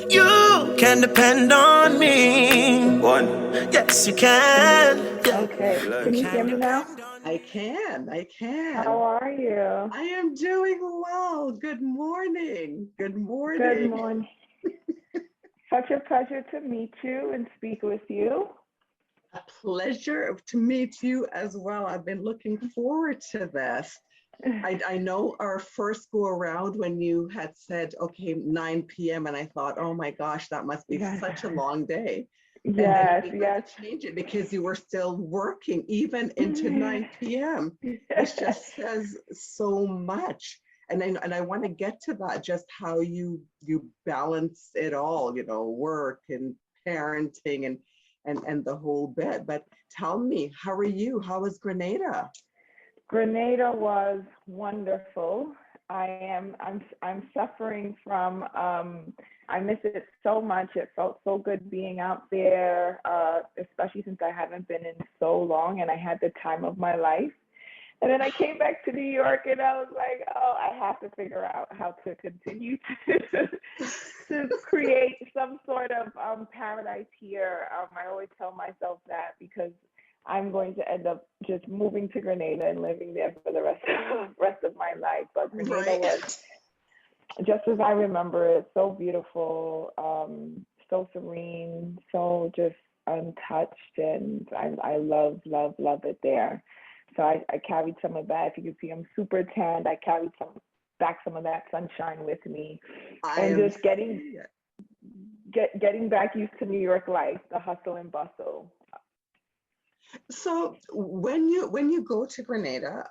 You can depend on me. One, yes, you can. Yeah. Okay, You can you hear can me now? depend on I me. can. I How can. are you? I am doing well. Good morning. Good Good morning. morning. Such a pleasure to meet you and speak with you. A pleasure to meet you as well. I've been looking forward to this. I know our first go around when you had said, okay, 9 p.m. And I thought, oh my gosh, that must be Yes, such a long day. And then yes, we had yes. to change it because you were still working even into 9 p.m., which just says so much. And I want to get to that, just how you balance it all, work and parenting and the whole bit. But tell me, how are you? How was Grenada? Grenada was wonderful. I'm suffering from I miss it so much. It felt so good being out there, especially since I haven't been in so long and I had the time of my life. And then I came back to New York and I was like, oh, I have to figure out how to continue to create some sort of paradise here. I always tell myself that because I'm going to end up just moving to Grenada and living there for the rest of my life. But Grenada Right. was just as I remember it, so beautiful, so serene, so just untouched, and I love it there. So I carried some of that. If you can see, I'm super tanned. I carried some of that sunshine with me, I and am just getting seeing it. getting back used to New York life, the hustle and bustle. So when you go to Grenada,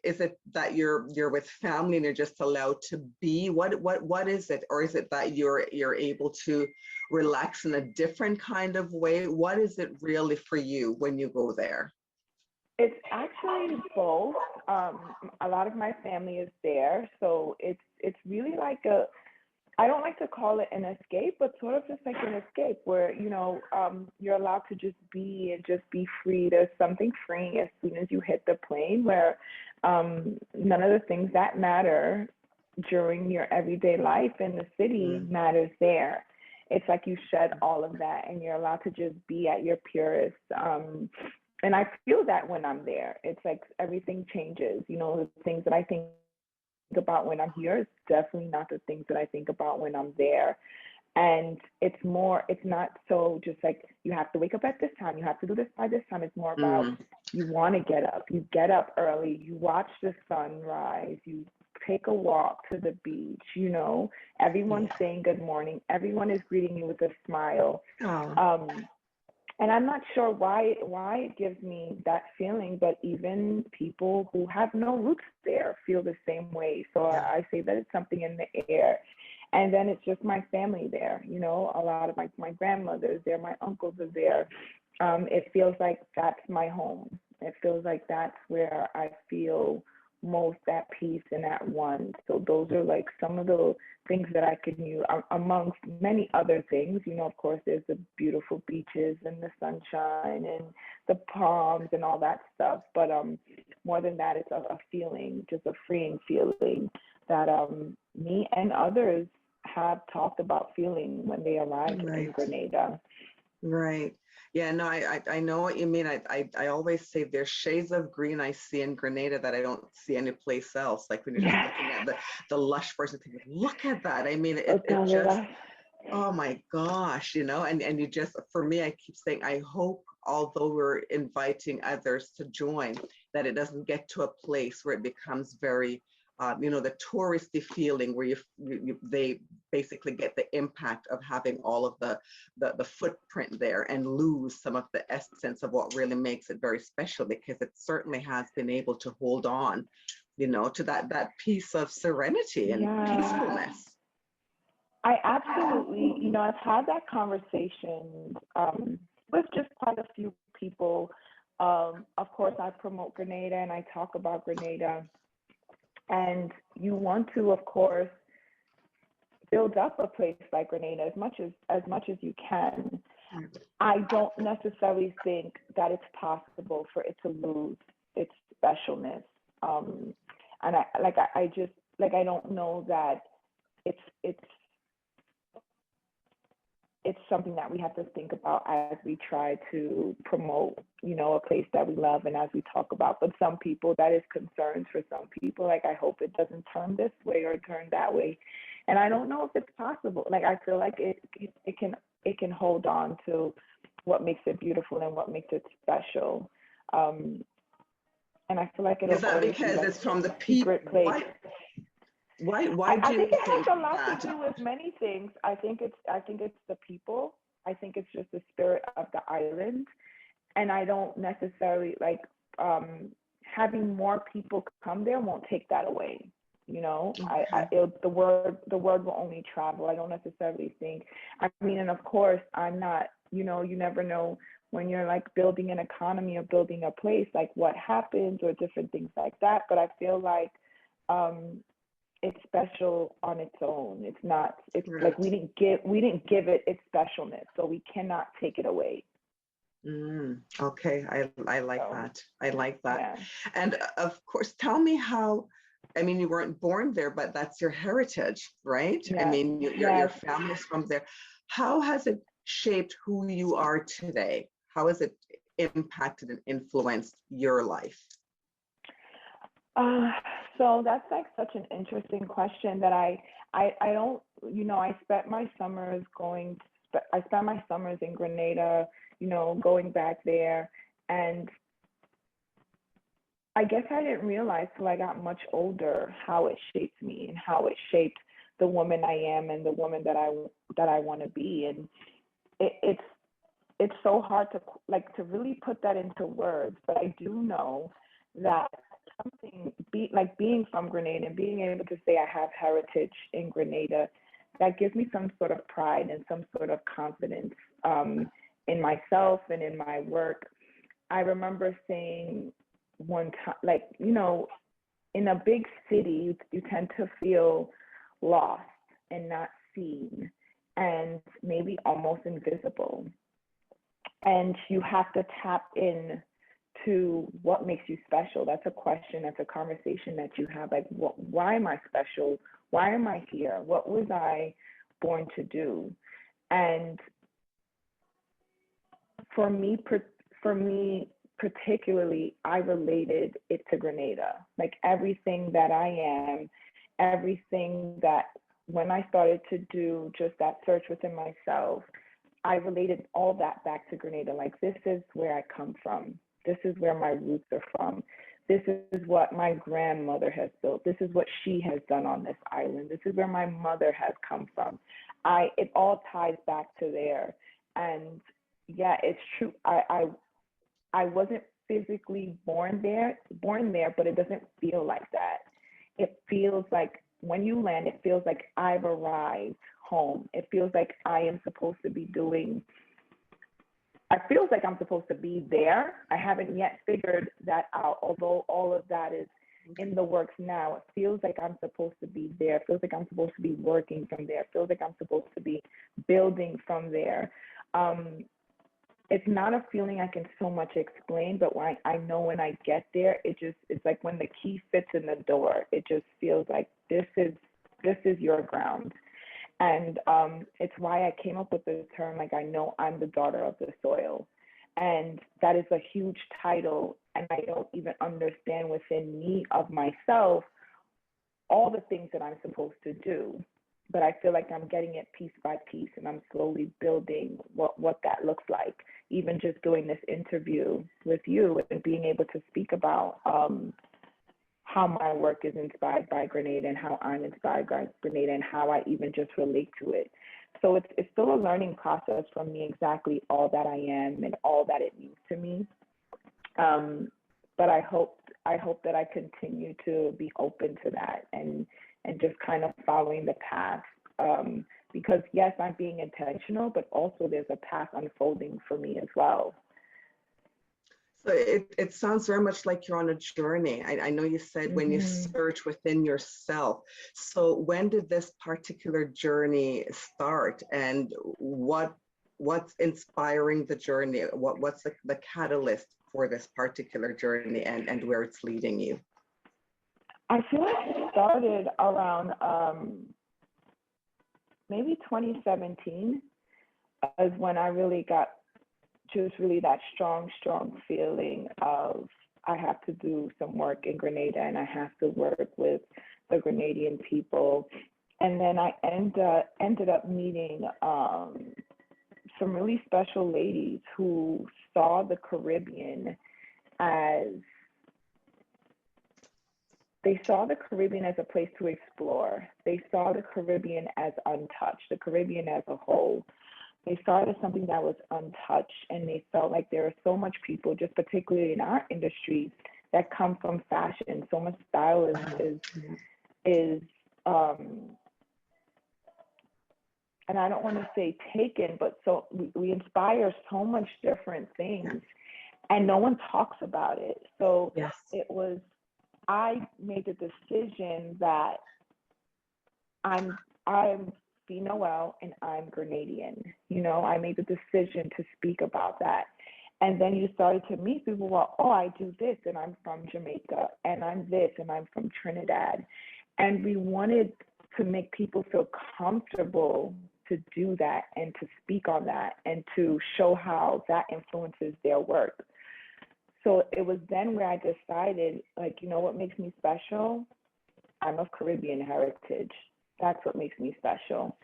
is it that you're with family and you're just allowed to be? What is it? Or is it that you're able to relax in a different kind of way? What is it really for you when you go there? It's actually both. A lot of my family is there, so it's really like a I don't like to call it an escape, but sort of just like an escape where, you're allowed to just be and just be free. There's something freeing as soon as you hit the plane where none of the things that matter during your everyday life in the city Mm, matters there. It's like you shed all of that and you're allowed to just be at your purest. And I feel that when I'm there. It's like everything changes. The things that I think about when I'm here is definitely not the things that I think about when I'm there. And it's not so just like you have to wake up at this time, you have to do this by this time. It's more about mm, you want to get up, you get up early, you watch the sunrise, you take a walk to the beach, everyone's yeah. saying good morning, everyone is greeting you with a smile. Oh, Um, and I'm not sure why it gives me that feeling, but even people who have no roots there feel the same way. So yeah. I say that it's something in the air. And then it's just my family there, a lot of my grandmothers there, my uncles are there. It feels like that's my home. It feels like that's where I feel most at peace and at one. So those are like some of the things that I can use amongst many other things. Of course, there's the beautiful beaches and the sunshine and the palms and all that stuff. But more than that, it's a feeling, just a freeing feeling that me and others have talked about feeling when they arrived in Right. Grenada. Right. Yeah, no, I know what you mean. I always say there's shades of green I see in Grenada that I don't see anyplace else. Like when you're just Yes. looking at the lush forest and thinking, look at that. I mean, it just, Yes. oh my gosh, and you just, for me, I keep saying, I hope, although we're inviting others to join, that it doesn't get to a place where it becomes very, the touristy feeling where they basically get the impact of having all of the footprint there and lose some of the essence of what really makes it very special, because it certainly has been able to hold on, to that piece of serenity and Yeah. peacefulness. I absolutely, I've had that conversation with just quite a few people. Of course, I promote Grenada and I talk about Grenada, and you want to, of course, build up a place like Grenada as much as you can. I don't necessarily think that it's possible for it to lose its specialness. Um, and I just like I don't know that it's it's something that we have to think about as we try to promote, you know, a place that we love and as we talk about. But some people, that is concerns for some people. Like, I hope it doesn't turn this way or turn that way. And I don't know if it's possible. Like, I feel like it can hold on to what makes it beautiful and what makes it special. And I feel like it'll Is that always be because like it's from the a people? secret place. Why do I you think it think has a lot that? to do with many things. I think it's the people. I think it's just the spirit of the island, and I don't necessarily like having more people come there won't take that away. You know, Okay. the word will only travel. I don't necessarily think. I mean, and of course, I'm not. You know, you never know when you're like building an economy or building a place, like what happens or different things like that. But I feel like it's special on its own. It's not. It's Right. like we didn't give it its specialness, so we cannot take it away. Okay, I like So that. I like that. yeah, And of course, tell me how, I mean, you weren't born there, but that's your heritage, right? I yes, mean, your yes. family's from there. How has it shaped who you are today? How has it impacted and influenced your life? Uh, so that's like such an interesting question that I don't, you know, I spent my summers in Grenada, you know, going back there, and I guess I didn't realize till I got much older how it shaped me and how it shaped the woman I am and the woman that I want to be. And it's so hard to like to really put that into words, but I do know that being from Grenada and being able to say I have heritage in Grenada, that gives me some sort of pride and some sort of confidence in myself and in my work. I remember saying one time, like, you know, in a big city, you tend to feel lost and not seen and maybe almost invisible. And you have to tap in to what makes you special. That's a question, that's a conversation that you have. Like, why am I special? Why am I here? What was I born to do? And for me, for me particularly, I related it to Grenada. Like everything that I am, everything that when I started to do just that search within myself, I related all that back to Grenada. Like, this is where I come from. This is where my roots are from. This is what my grandmother has built. This is what she has done on this island. This is where my mother has come from. It all ties back to there. And yeah, it's true. I wasn't physically born there, but it doesn't feel like that. It feels like when you land, it feels like I've arrived home. It feels like I am supposed to be doing, it feels like I'm supposed to be there. I haven't yet figured that out, although all of that is in the works now. It feels like I'm supposed to be there. It feels like I'm supposed to be working from there. It feels like I'm supposed to be building from there. It's not a feeling I can so much explain, but when I know when I get there, it's like when the key fits in the door, it just feels like this is your ground. And it's why I came up with the term, like, I know I'm the daughter of the soil. And that is a huge title. And I don't even understand within me of myself all the things that I'm supposed to do. But I feel like I'm getting it piece by piece, and I'm slowly building what that looks like. Even just doing this interview with you and being able to speak about how my work is inspired by Grenada and how I'm inspired by Grenada and how I even just relate to it. So it's still a learning process from me, exactly all that I am and all that it means to me. But I hope that I continue to be open to that and just kind of following the path. Because yes, I'm being intentional, but also there's a path unfolding for me as well. So it sounds very much like you're on a journey. I know you said when you Mm-hmm. search within yourself. So when did this particular journey start, and what's inspiring the journey? What's the catalyst for this particular journey and where it's leading you? I feel like it started around maybe 2017. is when I really got just really that strong feeling of I have to do some work in Grenada and I have to work with the Grenadian people. And then I ended up meeting some really special ladies who saw the Caribbean as a place to explore. They saw the Caribbean as untouched, the Caribbean as a whole. They saw it as something that was untouched, and they felt like there are so much people, just particularly in our industry, that come from fashion. So much style is and I don't want to say taken, but so we inspire so much different things, and no one talks about it. So Yes. I made the decision that I'm be Noel and I'm Grenadian. You know, I made the decision to speak about that. And then you started to meet people, well, oh, I do this and I'm from Jamaica and I'm this and I'm from Trinidad. And we wanted to make people feel comfortable to do that and to speak on that and to show how that influences their work. So it was then where I decided, like, you know what makes me special? I'm of Caribbean heritage. That's what makes me special.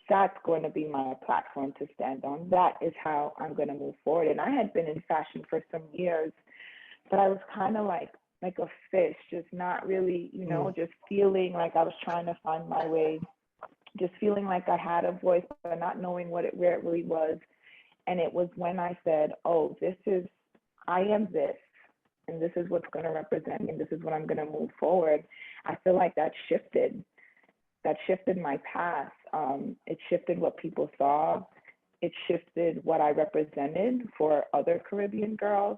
That's going to be my platform to stand on. That is how I'm going to move forward. And I had been in fashion for some years, but I was kind of like a fish, just not really, you know, just feeling like I was trying to find my way, just feeling like I had a voice, but not knowing where it really was. And it was when I said, oh, I am this, and this is what's going to represent me, and this is what I'm going to move forward. I feel like that shifted my path. It shifted what people saw. It shifted what I represented for other Caribbean girls.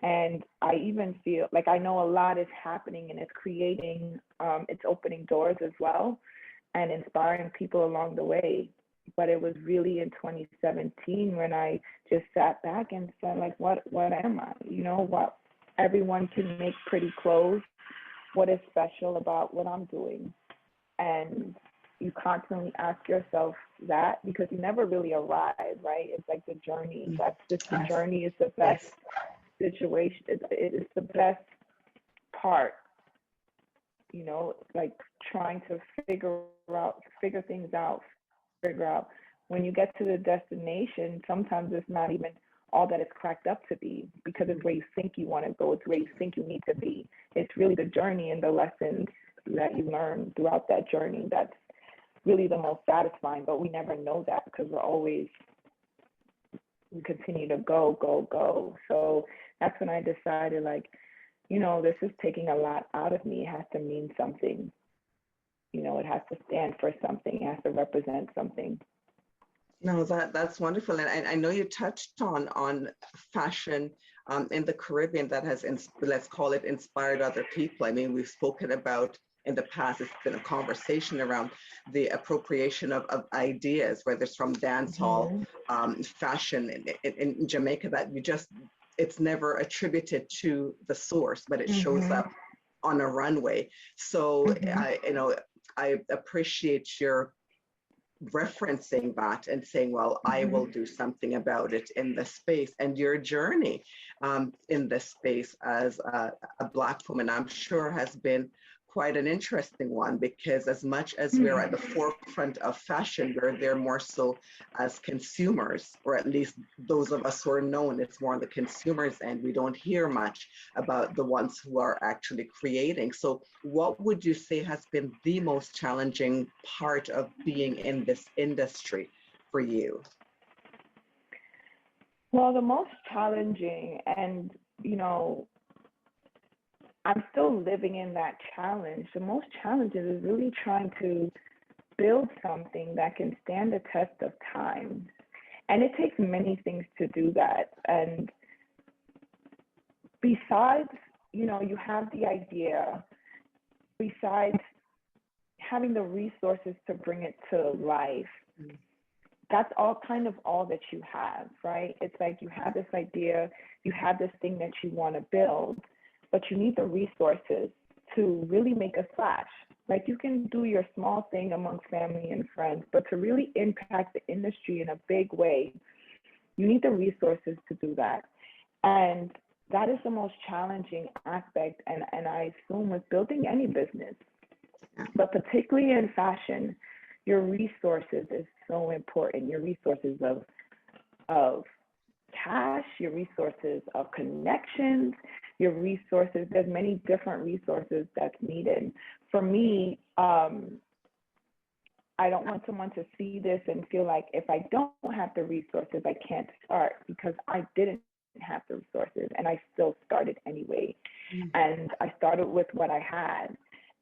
And I even feel like I know a lot is happening, and it's creating, it's opening doors as well and inspiring people along the way. But it was really in 2017 when I just sat back and said, like, what am I? You know, what everyone can make pretty clothes. What is special about what I'm doing? And you constantly ask yourself that because you never really arrive, right? It's like the journey. That's just the journey is the best situation. It is the best part, you know, like trying to figure things out, figure out when you get to the destination, sometimes it's not even all that it's cracked up to be because it's where you think you want to go, it's where you think you need to be. It's really the journey and the lessons that you learn throughout that journey that's really the most satisfying, but we never know that because we continue to go. So that's when I decided, like, you know, this is taking a lot out of me. It has to mean something. You know, it has to stand for something. It has to represent something. No, that's wonderful. And I know you touched on fashion in the Caribbean that has, let's call it, inspired other people. I mean, we've spoken about in the past, it's been a conversation around the appropriation of ideas, whether it's from dance hall, fashion in Jamaica, that it's never attributed to the source, but it shows up on a runway. So, I appreciate your referencing that and saying, well, I will do something about it in this space. And your journey in this space as a Black woman, I'm sure has been quite an interesting one, because as much as we're at the forefront of fashion, we're there more so as consumers, or at least those of us who are known, it's more on the consumers end. We don't hear much about the ones who are actually creating. So what would you say has been the most challenging part of being in this industry for you? Well, the most challenging, and, you know, I'm still living in that challenge. The most challenging is really trying to build something that can stand the test of time. And it takes many things to do that. And besides, you know, you have the idea, besides having the resources to bring it to life, that's all that you have, right? It's like you have this idea, you have this thing that you want to build, but you need the resources to really make a splash. Like you can do your small thing amongst family and friends, but to really impact the industry in a big way, you need the resources to do that. And that is the most challenging aspect, and I assume with building any business, but particularly in fashion, your resources is so important. Your resources of cash, your resources of connections, your resources. There's many different resources that's needed. For me, I don't want someone to see this and feel like if I don't have the resources, I can't start, because I didn't have the resources and I still started anyway. And I started with what I had.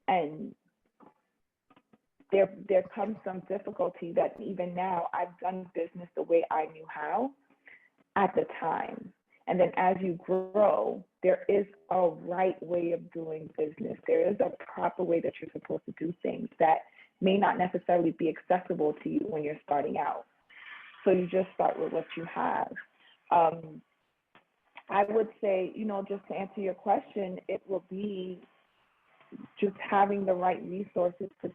And there comes some difficulty that even now I've done business the way I knew how at the time. And then as you grow, there is a right way of doing business. There is a proper way that you're supposed to do things that may not necessarily be accessible to you when you're starting out. So you just start with what you have. I would say, just to answer your question, it will be just having the right resources to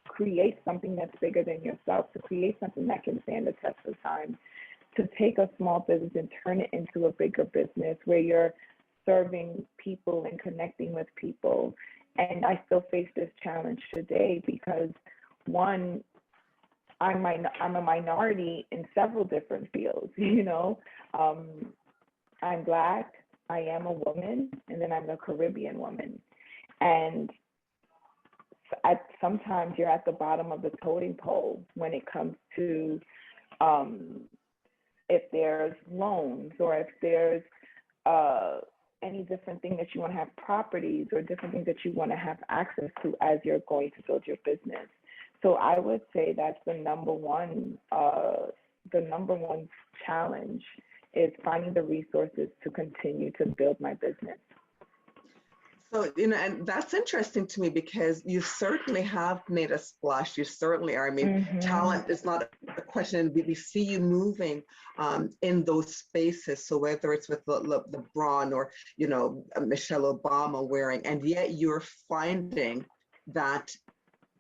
create something that's bigger than yourself, to create something that can stand the test of time, to take a small business and turn it into a bigger business where you're serving people and connecting with people. And I still face this challenge today because, one, I'm a minority in several different fields. I'm Black, I am a woman, and then I'm a Caribbean woman. And sometimes you're at the bottom of the totem pole when it comes to if there's loans or if there's any different thing that you want to have properties or different things that you want to have access to as you're going to build your business. So I would say that's the number one challenge is finding the resources to continue to build my business. So, and that's interesting to me because you certainly have made a splash. You certainly are. I mean, talent is not a question. We see you moving in those spaces. So whether it's with LeBron or, Michelle Obama wearing, and yet you're finding that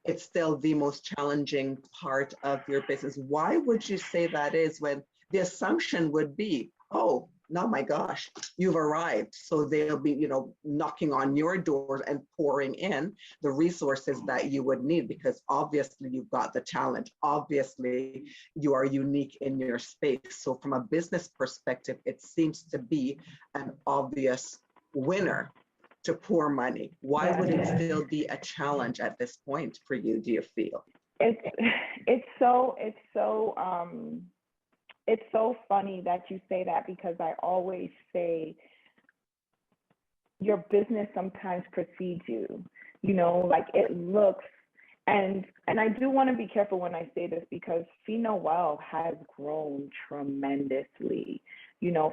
it's still the most challenging part of your business. Why would you say that is when the assumption would be, oh, no, my gosh, you've arrived. So they'll be, knocking on your doors and pouring in the resources that you would need because obviously you've got the talent. Obviously, you are unique in your space. So from a business perspective, it seems to be an obvious winner to pour money. Why would it still be a challenge at this point for you, do you feel? It's so funny that you say that because I always say your business sometimes precedes you, like it looks, and I do want to be careful when I say this because Noel has grown tremendously,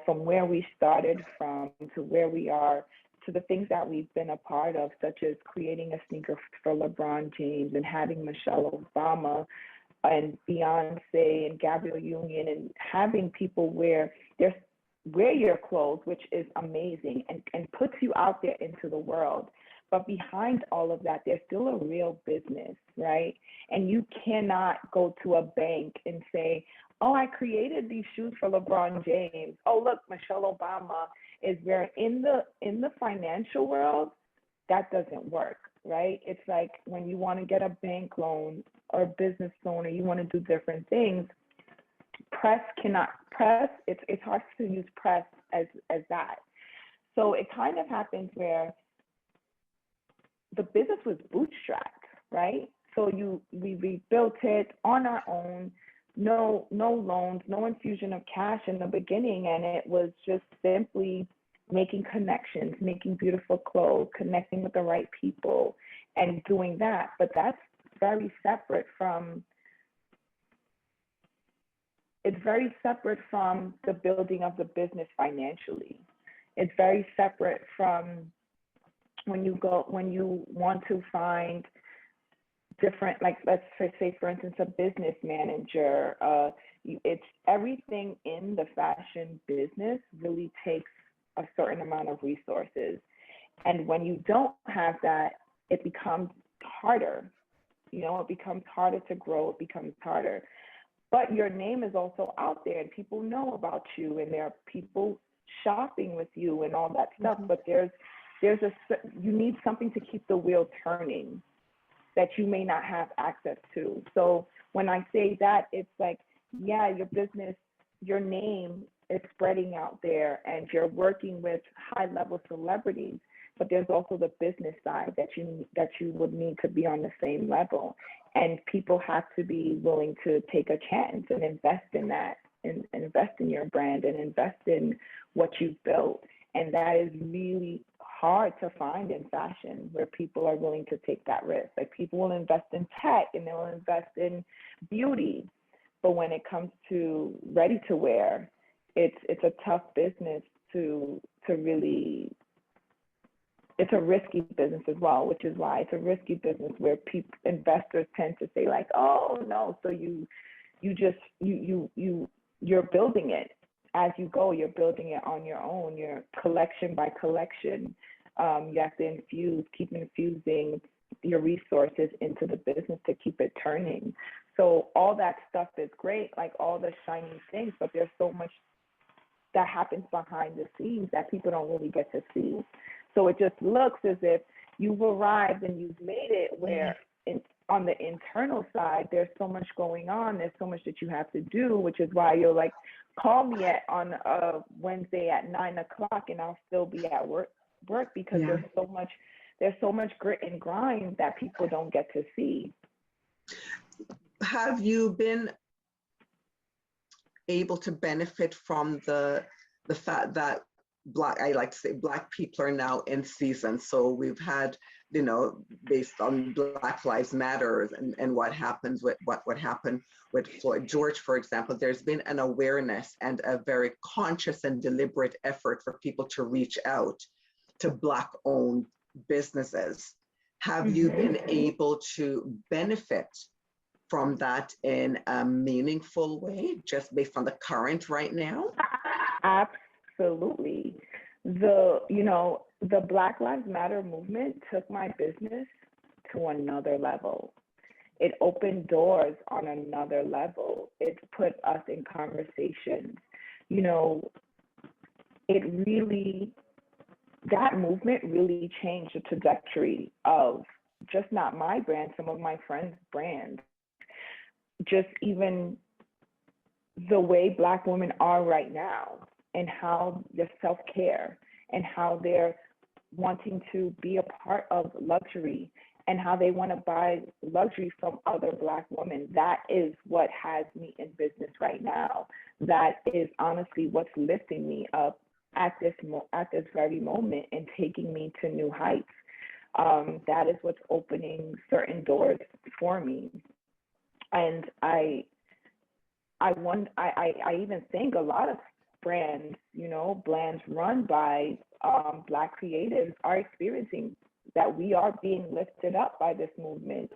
from where we started from to where we are to the things that we've been a part of, such as creating a sneaker for LeBron James and having Michelle Obama and Beyonce and Gabrielle Union and having people wear your clothes, which is amazing and puts you out there into the world. But behind all of that, there's still a real business, right? And you cannot go to a bank and say, oh, I created these shoes for LeBron James. Oh, look, Michelle Obama is wearing. In the financial world, that doesn't work, right? It's like when you want to get a bank loan or a business loan or you want to do different things, it's hard to use press as that. So it kind of happens where the business was bootstrapped, right? So we rebuilt it on our own, no loans, no infusion of cash in the beginning, and it was just simply making connections, making beautiful clothes, connecting with the right people, and doing that. But that's very separate from the building of the business financially. It's very separate from when you want to find different, like let's say for instance a business manager. It's everything in the fashion business really takes a certain amount of resources, and when you don't have that, it becomes harder. You know, it becomes harder to grow. It becomes harder. But your name is also out there, and people know about you, and there are people shopping with you and all that stuff. Mhm. But you need something to keep the wheel turning that you may not have access to. So when I say that, it's like, yeah, your business, your name is spreading out there, and you're working with high level celebrities, but there's also the business side that you would need to be on the same level. And people have to be willing to take a chance and invest in that, and invest in your brand, and invest in what you've built. And that is really hard to find in fashion, where people are willing to take that risk. Like, people will invest in tech and they'll invest in beauty, but when it comes to ready to wear, it's a tough business to really, it's a risky business as well, which is why it's a risky business, where investors tend to say like, oh no, so you're building it as you go. You're building it on your own. You're collection by collection. You have to keep infusing your resources into the business to keep it turning. So all that stuff is great, like all the shiny things, but there's so much that happens behind the scenes that people don't really get to see. So it just looks as if you've arrived and you've made it, where on the internal side, there's so much going on. There's so much that you have to do, which is why you're like, call me on a Wednesday at 9 o'clock and I'll still be at work, because Yeah. there's so much grit and grind that people don't get to see. Have you been able to benefit from the fact that I like to say Black people are now in season? So we've had, based on Black Lives Matter and what happens with what happened with Floyd George, for example, there's been an awareness and a very conscious and deliberate effort for people to reach out to Black-owned businesses. Have you been able to benefit from that in a meaningful way, just based on the current right now? Absolutely. The Black Lives Matter movement took my business to another level. It opened doors on another level. It put us in conversations. That movement really changed the trajectory of just not my brand, some of my friends' brands. Just even the way Black women are right now, and how their self-care, and how they're wanting to be a part of luxury, and how they want to buy luxury from other Black women. That is what has me in business right now. That is honestly what's lifting me up at this very moment and taking me to new heights. That is what's opening certain doors for me. And I even think a lot of brands, brands run by Black creatives, are experiencing that we are being lifted up by this movement.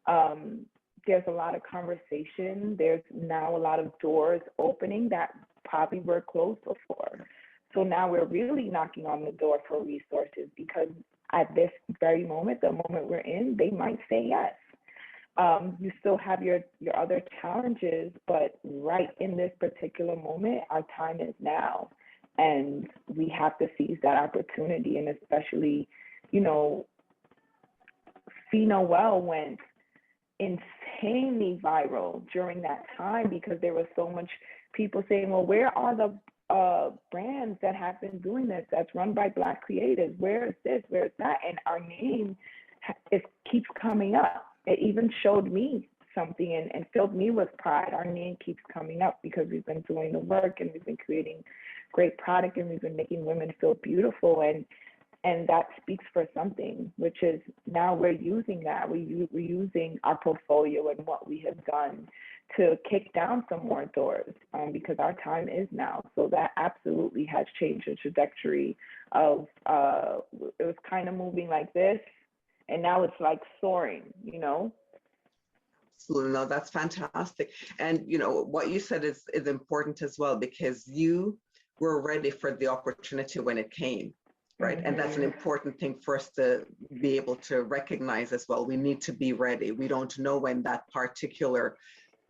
There's a lot of conversation. There's now a lot of doors opening that probably were closed before. So now we're really knocking on the door for resources, because at this very moment, the moment we're in, they might say yes. You still have your other challenges, but right in this particular moment, our time is now, and we have to seize that opportunity. And especially, Noel went insanely viral during that time, because there was so much people saying, well, where are the brands that have been doing this, that's run by Black creatives? Where is this? Where is that? And our name keeps coming up. It even showed me something and filled me with pride. Our name keeps coming up because we've been doing the work, and we've been creating great product, and we've been making women feel beautiful. And that speaks for something, which is now we're using that. We're using our portfolio and what we have done to kick down some more doors, because our time is now. So that absolutely has changed the trajectory of, it was kind of moving like this, and now it's like soaring, Absolutely. No, that's fantastic. And what you said is important as well, because you were ready for the opportunity when it came. right? And that's an important thing for us to be able to recognize as well. We need to be ready. We don't know when that particular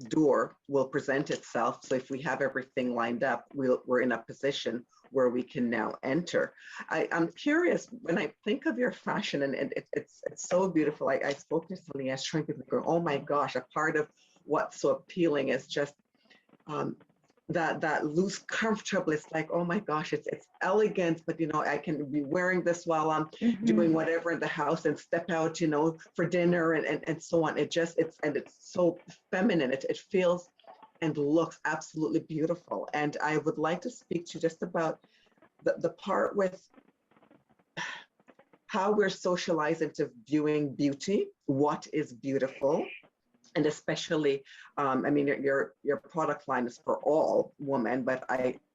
door will present itself. So if we have everything lined up, we're in a position where we can now enter. I'm curious, when I think of your fashion, and it's so beautiful. I spoke to somebody, I was trying to think, oh my gosh, a part of what's so appealing is just that loose, comfortable. It's like, oh my gosh, it's elegant, but I can be wearing this while I'm doing whatever in the house and step out, for dinner and so on. It's so feminine. It feels and looks absolutely beautiful. And I would like to speak to you just about the part with how we're socialized into viewing beauty, what is beautiful, and especially, your product line is for all women, but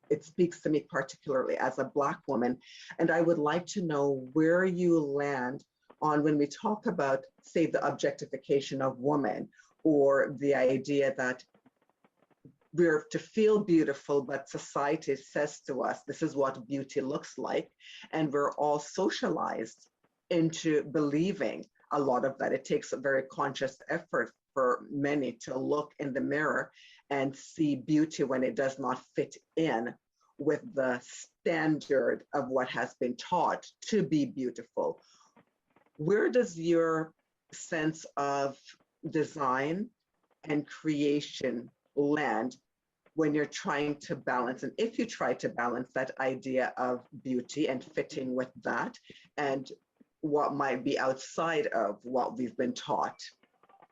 it speaks to me particularly as a Black woman. And I would like to know where you land on when we talk about, say, the objectification of women, or the idea that we're to feel beautiful, but society says to us, this is what beauty looks like. And we're all socialized into believing a lot of that. It takes a very conscious effort for many to look in the mirror and see beauty when it does not fit in with the standard of what has been taught to be beautiful. Where does your sense of design and creation land when you're trying to balance, and if you try to balance that idea of beauty and fitting with that, and what might be outside of what we've been taught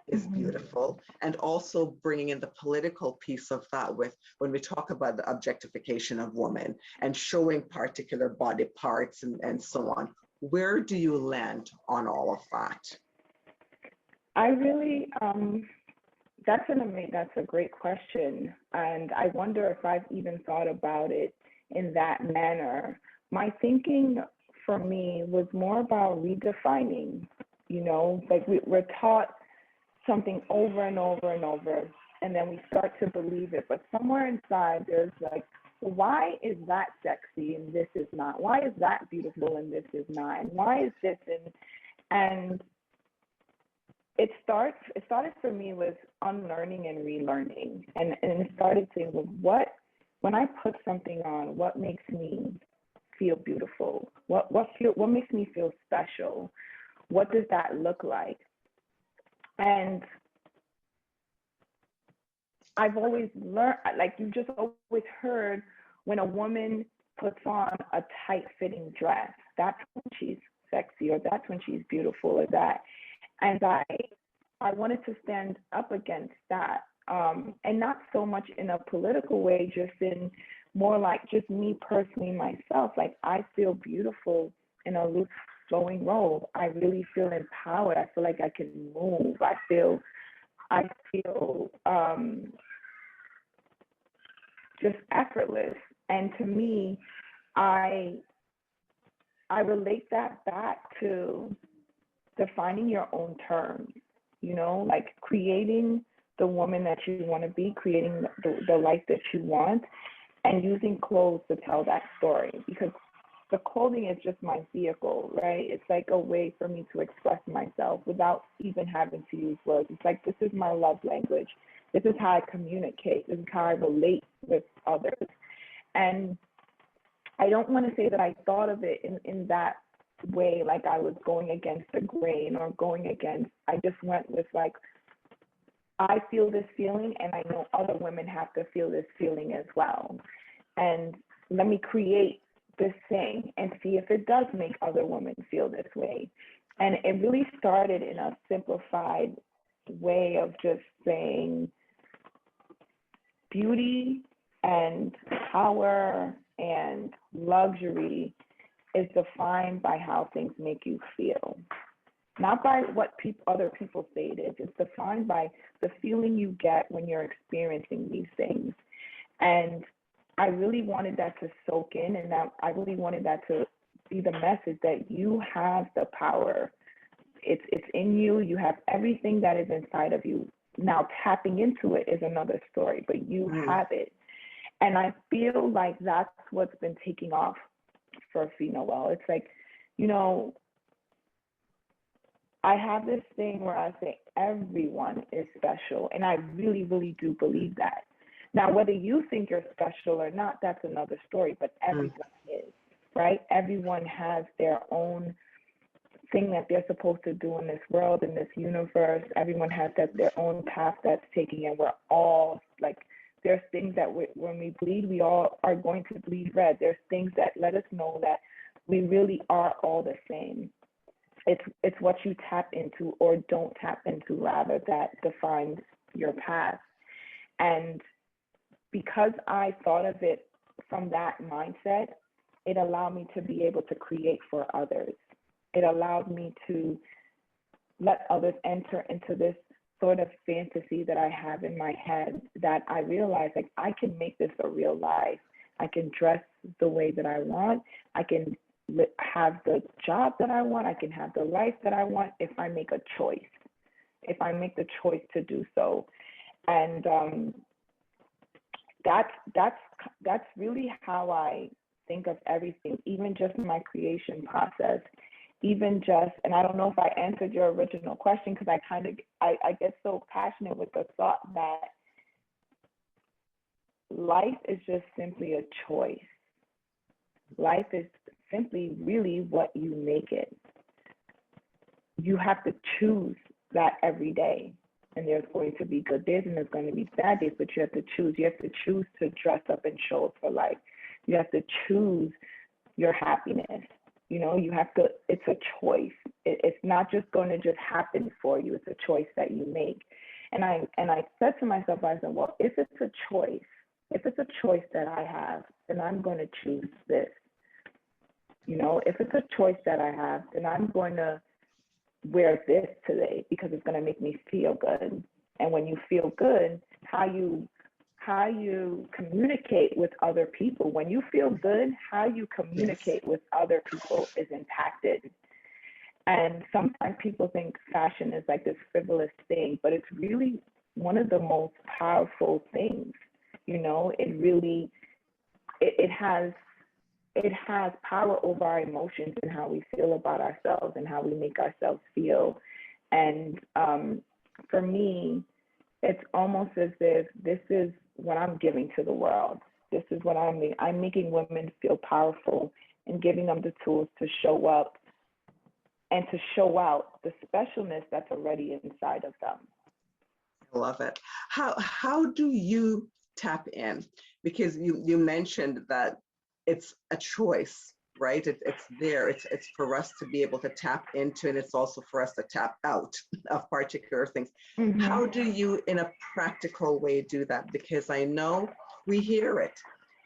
is beautiful, and also bringing in the political piece of that with when we talk about the objectification of women and showing particular body parts and so on. Where do you land on all of that? I really, that's a great question. And I wonder if I've even thought about it in that manner. My thinking for me was more about redefining, like we're taught something over and over and over, and then we start to believe it. But somewhere inside, there's like, why is that sexy and this is not? Why is that beautiful and this is not? And why is this? And it started for me with unlearning and relearning, and it started saying, well, when I put something on, what makes me feel beautiful? What makes me feel special? What does that look like? And I've always learned, like you've just always heard, when a woman puts on a tight-fitting dress, that's when she's sexy, or that's when she's beautiful, or that. And I wanted to stand up against that, and not so much in a political way, just in more like just me personally, myself. Like, I feel beautiful in a loose flowing robe. I really feel empowered. I feel like I can move. I feel just effortless. And to me, I relate that back to defining your own terms, like creating the woman that you want to be, creating the life that you want, and using clothes to tell that story. Because the clothing is just my vehicle, right? It's like a way for me to express myself without even having to use words. It's like, this is my love language. This is how I communicate. This is how I relate with others. And I don't want to say that I thought of it in that way, like I was going against the grain or going against, I just went with like, I feel this feeling and I know other women have to feel this feeling as well. And let me create this thing and see if it does make other women feel this way. And it really started in a simplified way of just saying beauty and power and luxury is defined by how things make you feel, not by what other people say it is. It's defined by the feeling you get when you're experiencing these things. And I really wanted that to soak in, and that I really wanted that to be the message that you have the power. It's in you. You have everything that is inside of you. Now tapping into it is another story, but you have it. And I feel like that's what's been taking off for Noel. It's like, you know, I have this thing where I say everyone is special, and I really, really do believe that. Now, whether you think you're special or not, that's another story, but everyone is, right? Everyone has their own thing that they're supposed to do in this world, in this universe. Everyone has their own path that's taking, and we're all like, there's things that when we bleed, we all are going to bleed red. There's things that let us know that we really are all the same. It's what you tap into or don't tap into, rather, that defines your path. And because I thought of it from that mindset, it allowed me to be able to create for others. It allowed me to let others enter into this sort of fantasy that I have in my head, that I realized, like, I can make this a real life. I can dress the way that I want. I can have the job that I want. I can have the life that I want if I make a choice, if I make the choice to do so. And that's really how I think of everything, even just my creation process, even just, and I don't know if I answered your original question, because I get so passionate with the thought that life is just simply a choice. Life is simply really what you make it. You have to choose that every day. And there's going to be good days and there's going to be bad days, but you have to choose. You have to choose to dress up and show up for life. You have to choose your happiness. You know, you have to, it's a choice. It's not just going to just happen for you. It's a choice that you make. And I said to myself, I said, well, if it's a choice that I have, then I'm going to choose this. You know, if it's a choice that I have, then I'm going to wear this today because it's going to make me feel good. And when you feel good, how you communicate with other people, when you feel good, how you communicate with other people is impacted. And sometimes people think fashion is like this frivolous thing, but it's really one of the most powerful things. You know, it really, it has power over our emotions and how we feel about ourselves and how we make ourselves feel. And for me, it's almost as if this is what I'm giving to the world. This is what I'm making women feel powerful and giving them the tools to show up and to show out the specialness that's already inside of them. I love it. How do you tap in? Because you mentioned that it's a choice, right? It's there. It's for us to be able to tap into, and it's also for us to tap out of particular things. Mm-hmm. How do you, in a practical way, do that? Because I know we hear it.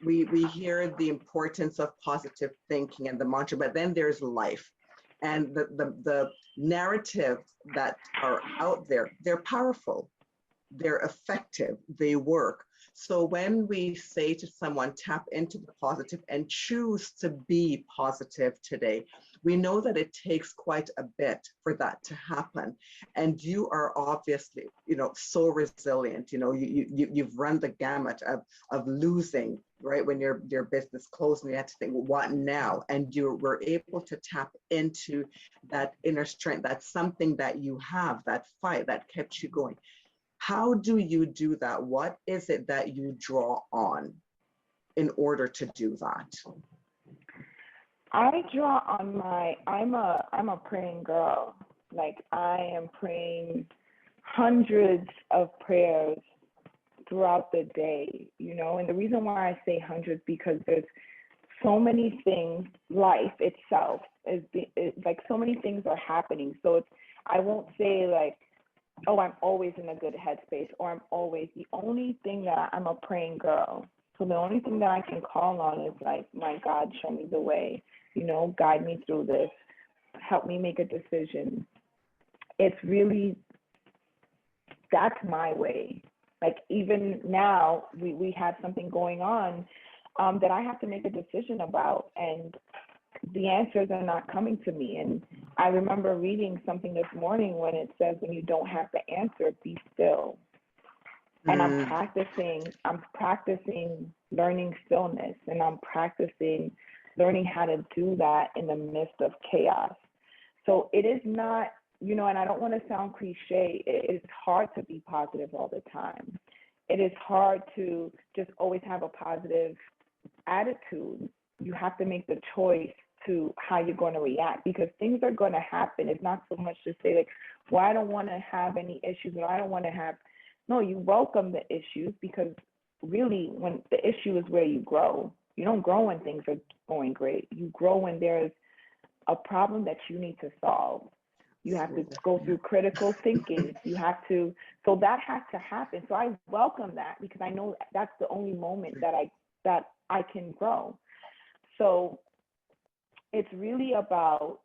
We hear the importance of positive thinking and the mantra, but then there's life. And the narratives that are out there, they're powerful, they're effective, they work. So when we say to someone, tap into the positive and choose to be positive today, we know that it takes quite a bit for that to happen. And you are obviously, so resilient. You've run the gamut of losing, right? When your business closed and you had to think, well, what now? And you were able to tap into that inner strength. That's something that you have, that fight that kept you going. How do you do that? What is it that you draw on in order to do that? I draw on I'm a praying girl. Like, I am praying hundreds of prayers throughout the day, and the reason why I say hundreds, because there's so many things, life itself is like, so many things are happening. So I won't say like, oh, I'm always in a good headspace, or the only thing that I'm a praying girl. So the only thing that I can call on is like, my God, show me the way, guide me through this, help me make a decision. It's really, that's my way. Like, even now, we have something going on that I have to make a decision about, and the answers are not coming to me. And I remember reading something this morning when it says, when you don't have the answer, be still. And I'm practicing learning stillness, and I'm practicing learning how to do that in the midst of chaos. So it is not, you know, and I don't want to sound cliche, it is hard to be positive all the time. It is hard to just always have a positive attitude. You have to make the choice to how you're going to react, because things are going to happen. It's not so much to say like, well, I don't want to have any issues, or I don't want to have, no, you welcome the issues, because really when the issue is where you grow. You don't grow when things are going great. You grow when there's a problem that you need to solve. You have to go through critical thinking. You have to, so that has to happen. So I welcome that, because I know that's the only moment that I can grow. So it's really about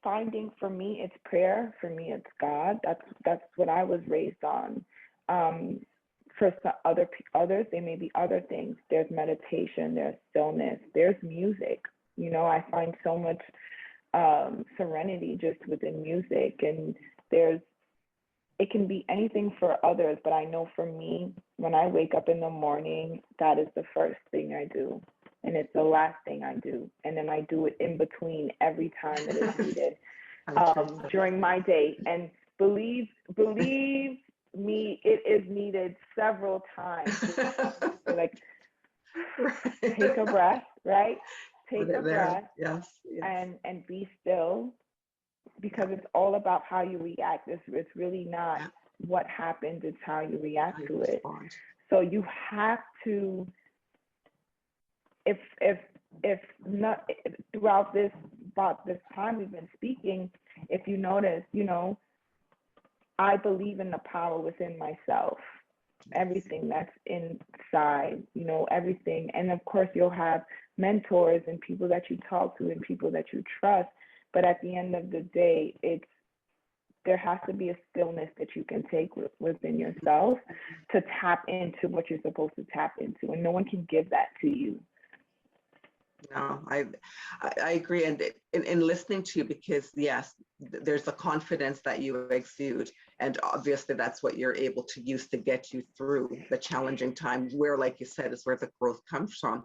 finding, for me, it's prayer. For me, it's God. That's what I was raised on. For some others, there may be other things. There's meditation, there's stillness, there's music. You know, I find so much serenity just within music, and it can be anything for others, but I know for me, when I wake up in the morning, that is the first thing I do, and it's the last thing I do, and then I do it in between every time it is needed during my day. And believe me, it is needed several times. Like, take a breath, right? Take a breath, yes. and be still, because it's all about how you react. It's really not what happened, it's how you react to it. So you have to, if not, throughout about this time we've been speaking, if you notice, you know, I believe in the power within myself, everything that's inside, you know, everything. And of course, you'll have mentors and people that you talk to and people that you trust. But at the end of the day, there has to be a stillness that you can take within yourself to tap into what you're supposed to tap into. And no one can give that to you. No, I agree. And in listening to you, because yes, there's a confidence that you exude, and obviously that's what you're able to use to get you through the challenging times, where, like you said, is where the growth comes from.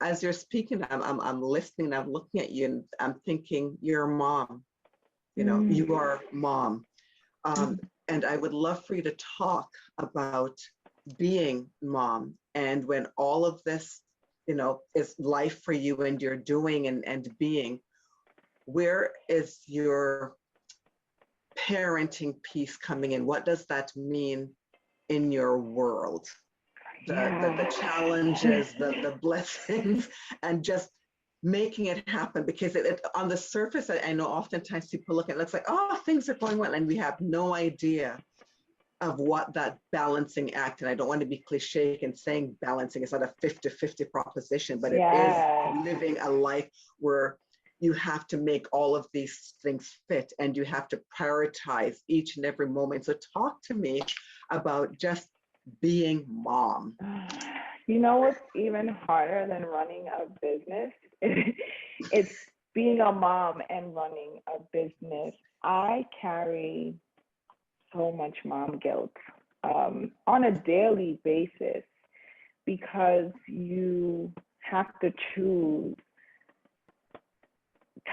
As you're speaking, I'm listening, I'm looking at you, and I'm thinking, you're a mom, you know, you are mom. And I would love for you to talk about being mom, and when all of this, you know, is life for you, and you're doing and being, where is your parenting piece coming in? What does that mean in your world? The challenges, the blessings, and just making it happen. Because it on the surface, I know oftentimes people look at it, it's like, oh, things are going well, and we have no idea of what that balancing act, and I don't want to be cliche in saying balancing, it's not a 50-50 proposition, but it is living a life where you have to make all of these things fit, and you have to prioritize each and every moment. So talk to me about just being mom. You know what's even harder than running a business? It's being a mom and running a business. I carry so much mom guilt on a daily basis, because you have to choose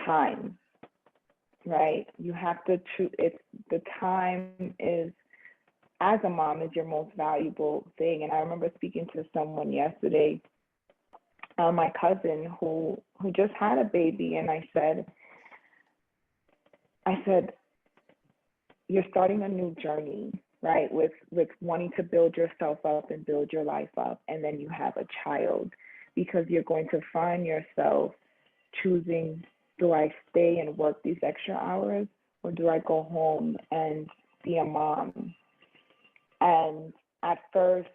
time, right? You have to choose. It's the time is, as a mom, is your most valuable thing. And I remember speaking to someone yesterday, my cousin who just had a baby, and I said, you're starting a new journey, right? With wanting to build yourself up and build your life up, and then you have a child, because you're going to find yourself choosing, do I stay and work these extra hours, or do I go home and be a mom? And at first,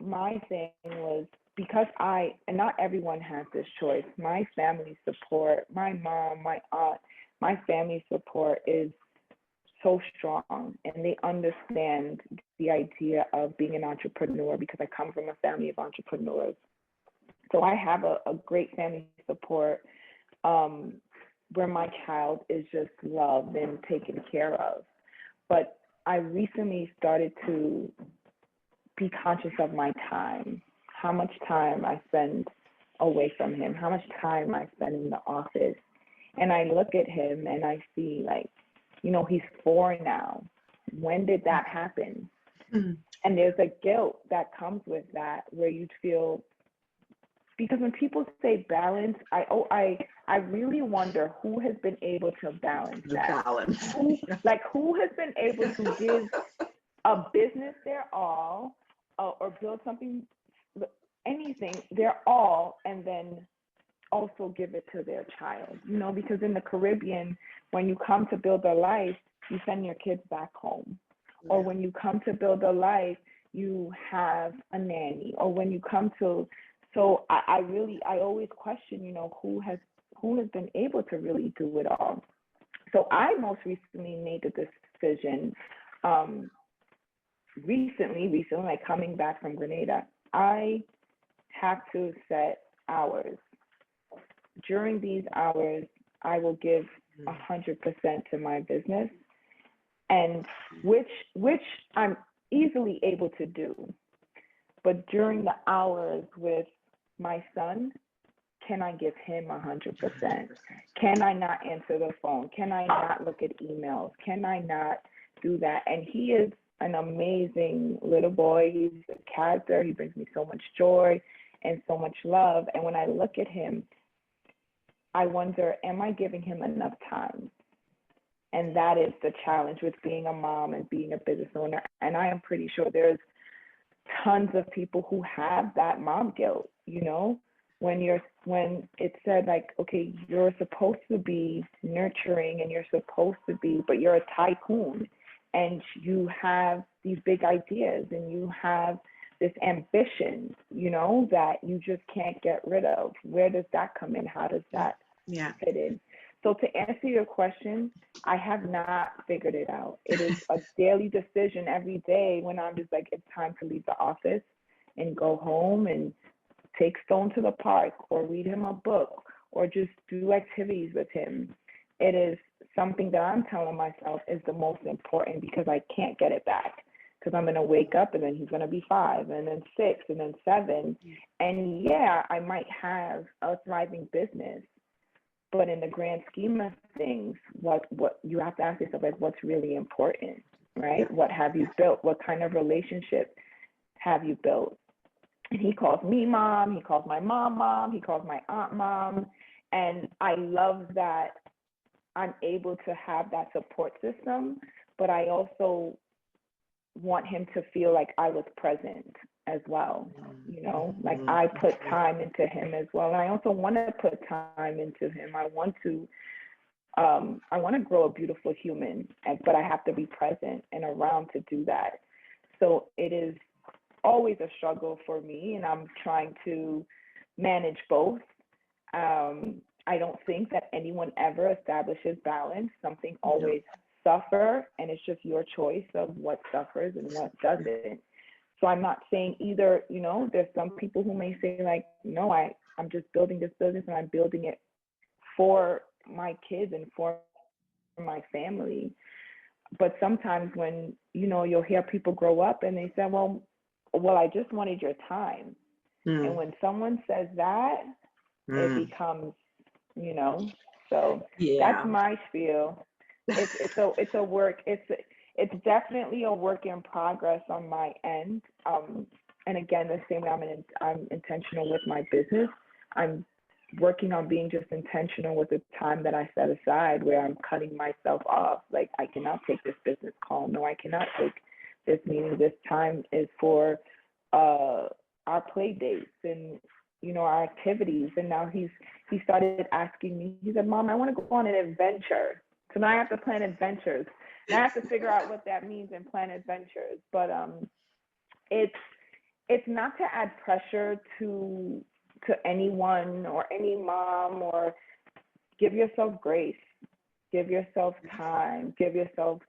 my thing was, because and not everyone has this choice. My family support, my mom, my aunt, my family support is so strong, and they understand the idea of being an entrepreneur, because I come from a family of entrepreneurs. So I have a great family support, where my child is just loved and taken care of. But I recently started to be conscious of my time, how much time I spend away from him? How much time I spend in the office? And I look at him and I see, like, he's 4 now. When did that happen? Mm. And there's a guilt that comes with that, where you feel, because when people say balance, I really wonder who has been able to balance The that. balance. Who has been able to give a business their all, or build something, anything, their all, and then also give it to their child, because in the Caribbean, when you come to build a life, you send your kids back home. Yeah. Or when you come to build a life, you have a nanny. Or when you come to, so I always question, who has been able to really do it all. So I most recently made the decision, recently, like coming back from Grenada, I have to set hours. During these hours, I will give 100% to my business, and which I'm easily able to do. But during the hours with my son, can I give him 100%? Can I not answer the phone? Can I not look at emails? Can I not do that? And he is an amazing little boy. He's a character. He brings me so much joy and so much love. And when I look at him, I wonder, am I giving him enough time? And that is the challenge with being a mom and being a business owner. And I am pretty sure there's tons of people who have that mom guilt, when it said, like, okay, you're supposed to be nurturing and you're supposed to be, but you're a tycoon and you have these big ideas and you have this ambition, that you just can't get rid of. Where does that come in? How does that fit in? So to answer your question, I have not figured it out. It is a daily decision every day when I'm just like, it's time to leave the office and go home and take Stone to the park or read him a book or just do activities with him. It is something that I'm telling myself is the most important, because I can't get it back. Because I'm going to wake up and then he's going to be 5 and then 6 and then 7. And yeah, I might have a thriving business, but in the grand scheme of things, what you have to ask yourself is, what's really important, right? What have you built? What kind of relationship have you built? And he calls me mom, he calls my mom, he calls my aunt mom. And I love that I'm able to have that support system, but I also want him to feel like I was present as well, like I put time into him as well. And I also want to put time into him. I want to grow a beautiful human, but I have to be present and around to do that. So it is always a struggle for me, and I'm trying to manage both. I don't think that anyone ever establishes balance. Something always suffer, and it's just your choice of what suffers and what doesn't. So I'm not saying either, there's some people who may say, like, no, I'm just building this business and I'm building it for my kids and for my family. But sometimes when, you'll hear people grow up and they say, well, I just wanted your time. And when someone says that, it becomes, so that's my spiel. It's a work. It's definitely a work in progress on my end. And again, the same way I'm intentional with my business. I'm working on being just intentional with the time that I set aside, where I'm cutting myself off. Like, I cannot take this business call. No, I cannot take this meeting. This time is for our play dates and our activities. And now he started asking me. He said, "Mom, I want to go on an adventure." So now I have to plan adventures. Now I have to figure out what that means and plan adventures. But it's not to add pressure to anyone or any mom, or give yourself grace, give yourself time, give yourself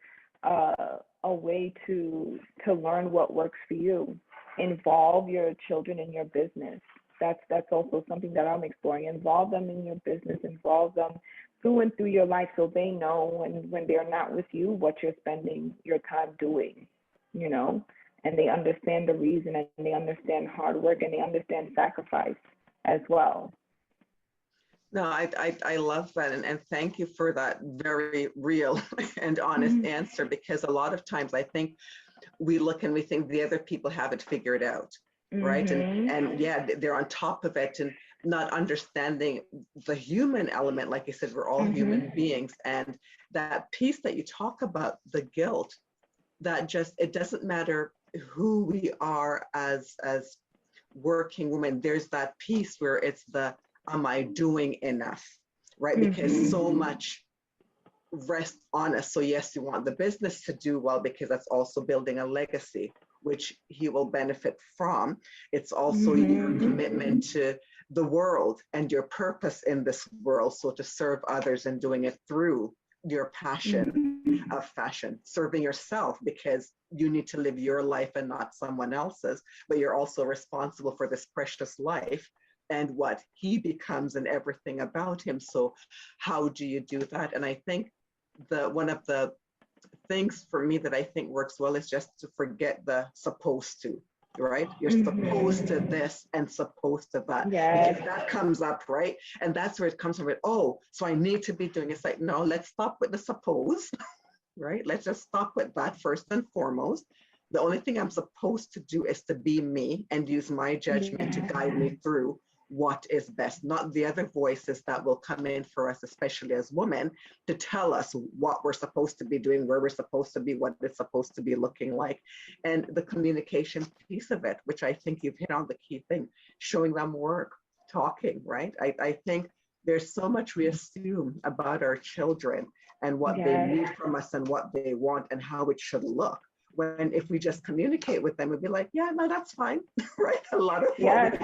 a way to learn what works for you. Involve your children in your business. That's also something that I'm exploring. Involve them in your business, involve them through and through your life, so they know when they're not with you what you're spending your time doing, and they understand the reason, and they understand hard work, and they understand sacrifice. as well. No, I love that. And thank you for that very real and honest answer, because a lot of times I think we look and we think the other people have it figured out, right? And yeah, they're on top of it and not understanding the human element. Like you said, we're all human beings. And that piece that you talk about, the guilt, that just, it doesn't matter who we are as working women, there's that piece where it's the, am I doing enough, right? Because so much rests on us. So yes, you want the business to do well, because that's also building a legacy, which he will benefit from. It's also your commitment to the world and your purpose in this world. So to serve others and doing it through your passion of fashion, serving yourself, because you need to live your life and not someone else's, but you're also responsible for this precious life and what he becomes and everything about him. So how do you do that? And I think one of the things for me that I think works well is just to forget the supposed to, right? You're supposed to this and supposed to that, because that comes up, right? And that's where it comes from. Oh, so I need to be doing it. It's like, no, let's stop with the suppose, right? Let's just stop with that first and foremost. The only thing I'm supposed to do is to be me and use my judgment to guide me through what is best, not the other voices that will come in for us, especially as women, to tell us what we're supposed to be doing, where we're supposed to be, what it's supposed to be looking like. And the communication piece of it, which I think you've hit on the key thing, showing them work, talking, right? I think there's so much we assume about our children and what they need from us and what they want and how it should look. When if we just communicate with them, we'd be like, yeah, no, that's fine, right? A lot of what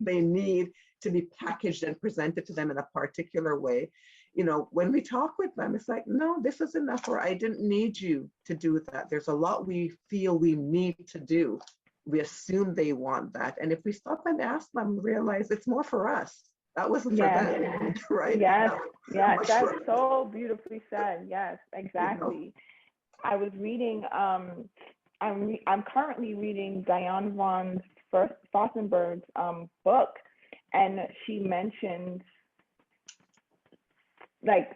they need to be packaged and presented to them in a particular way. You know, when we talk with them, it's like, no, this is enough, or I didn't need you to do that. There's a lot we feel we need to do. We assume they want that. And if we stop and ask them, realize it's more for us. That wasn't for them, right? Yes, that's so beautifully said. Yes, exactly. You know? I was reading, I'm currently reading Diane von Fossenberg's book, and she mentions like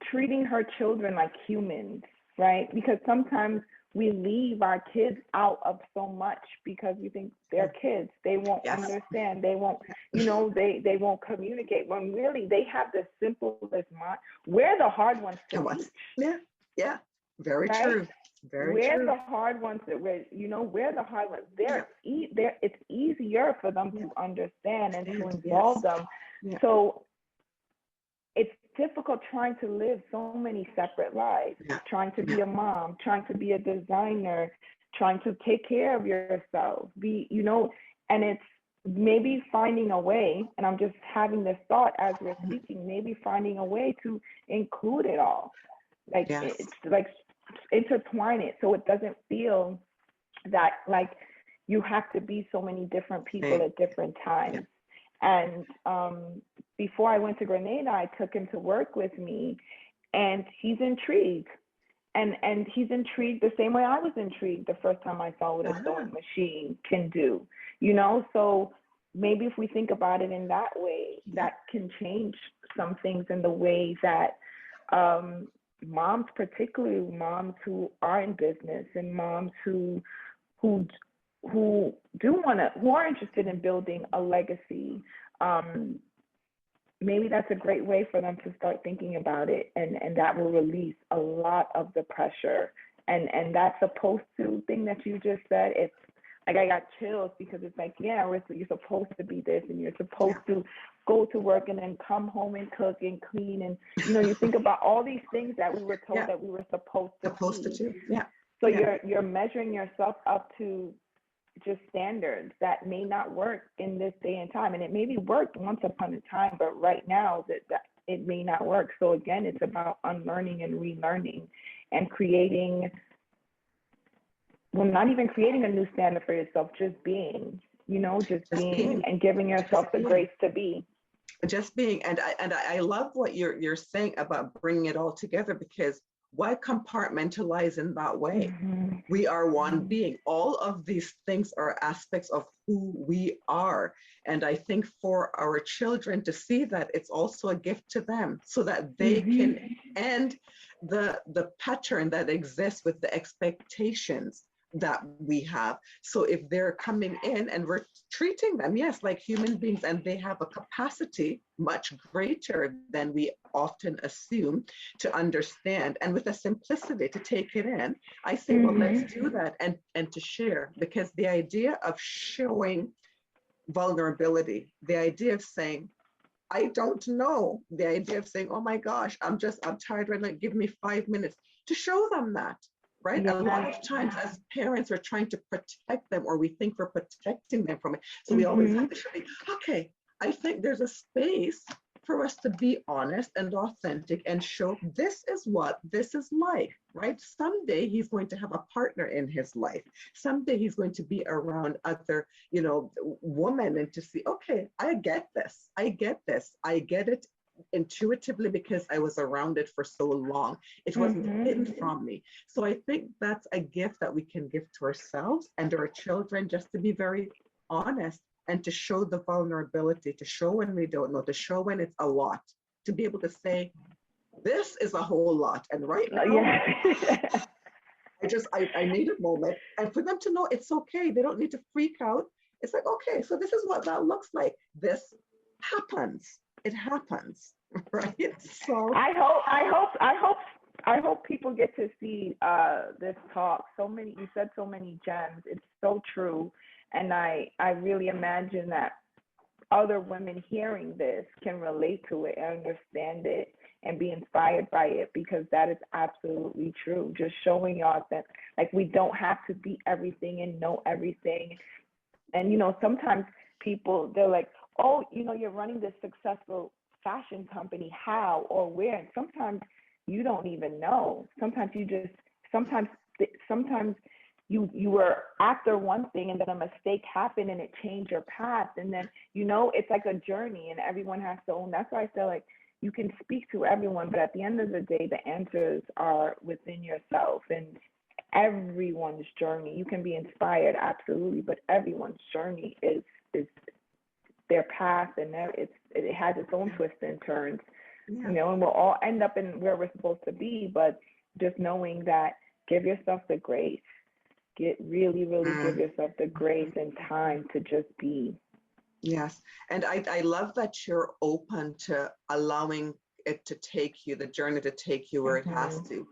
treating her children like humans, right? Because sometimes we leave our kids out of so much because we think they're kids. They won't understand. They won't, you know, they won't communicate, when really they have the simplest mind. We're the hard ones to teach. Yeah. Very true. We're the hard ones that we're the hard ones. It's easier for them to understand and to involve them. So it's difficult trying to live so many separate lives, trying to be a mom, trying to be a designer, trying to take care of yourself, and it's maybe finding a way, and I'm just having this thought as we're speaking, maybe finding a way to include it all. Like it's like intertwine it so it doesn't feel that like you have to be so many different people at different times. And before I went to Grenada, I took him to work with me, and he's intrigued. And he's intrigued the same way I was intrigued the first time I saw what a sewing machine can do, So maybe if we think about it in that way, that can change some things in the way that moms, particularly moms who are in business, and moms who are interested in building a legacy, maybe that's a great way for them to start thinking about it, and that will release a lot of the pressure. And that supposed to thing that you just said, it's like I got chills, because it's like, you're supposed to be this, and you're supposed to go to work and then come home and cook and clean, and you think about all these things that we were told that we were supposed to do. So you're measuring yourself up to just standards that may not work in this day and time, and it maybe worked once upon a time, but right now that it may not work. So again, it's about unlearning and relearning and creating. Well, not even creating a new standard for yourself, just being, just being and giving yourself the grace to be. Just being, and I love what you're saying about bringing it all together, because Why compartmentalize in that way? Mhm. We are one being. All of these things are aspects of who we are. And I think for our children to see that, it's also a gift to them so that they can end the pattern that exists with the expectations that we have. So if they're coming in and we're treating them, yes, like human beings, and they have a capacity much greater than we often assume to understand, and with a simplicity to take it in, I say, well, let's do that, and to share, because the idea of showing vulnerability, the idea of saying, I don't know, the idea of saying, oh my gosh, I'm tired right now, give me 5 minutes, to show them that, right? A lot of times as parents, we're trying to protect them, or we think we're protecting them from it. So we always have to show, okay, I think there's a space for us to be honest and authentic and show this is what this is like, right? Someday he's going to have a partner in his life. Someday he's going to be around other, women, and to see, okay, I get this. I get this. I get it intuitively because I was around it for so long. It wasn't hidden from me. So I think that's a gift that we can give to ourselves and our children, just to be very honest and to show the vulnerability, to show when we don't know, to show when it's a lot, to be able to say, this is a whole lot. And right now, I need a moment. And for them to know it's okay. They don't need to freak out. It's like, okay, so this is what that looks like. This happens. It happens, right? So I hope people get to see this talk. You said so many gems. It's so true. And I really imagine that other women hearing this can relate to it and understand it and be inspired by it, because that is absolutely true. Just showing y'all that, like, we don't have to be everything and know everything. And, sometimes people, they're like, oh, you're running this successful fashion company, how or where? And sometimes you don't even know. Sometimes you were after one thing, and then a mistake happened and it changed your path. And then, it's like a journey, and everyone has to own. That's why I feel like you can speak to everyone, but at the end of the day, the answers are within yourself. And everyone's journey, you can be inspired, absolutely, but everyone's journey is their path, and it has its own twists and turns, and we'll all end up in where we're supposed to be. But just knowing that, give yourself the grace. Really give yourself the grace and time to just be. Yes. And I love that you're open to allowing it to take you, the journey to take you where it has to,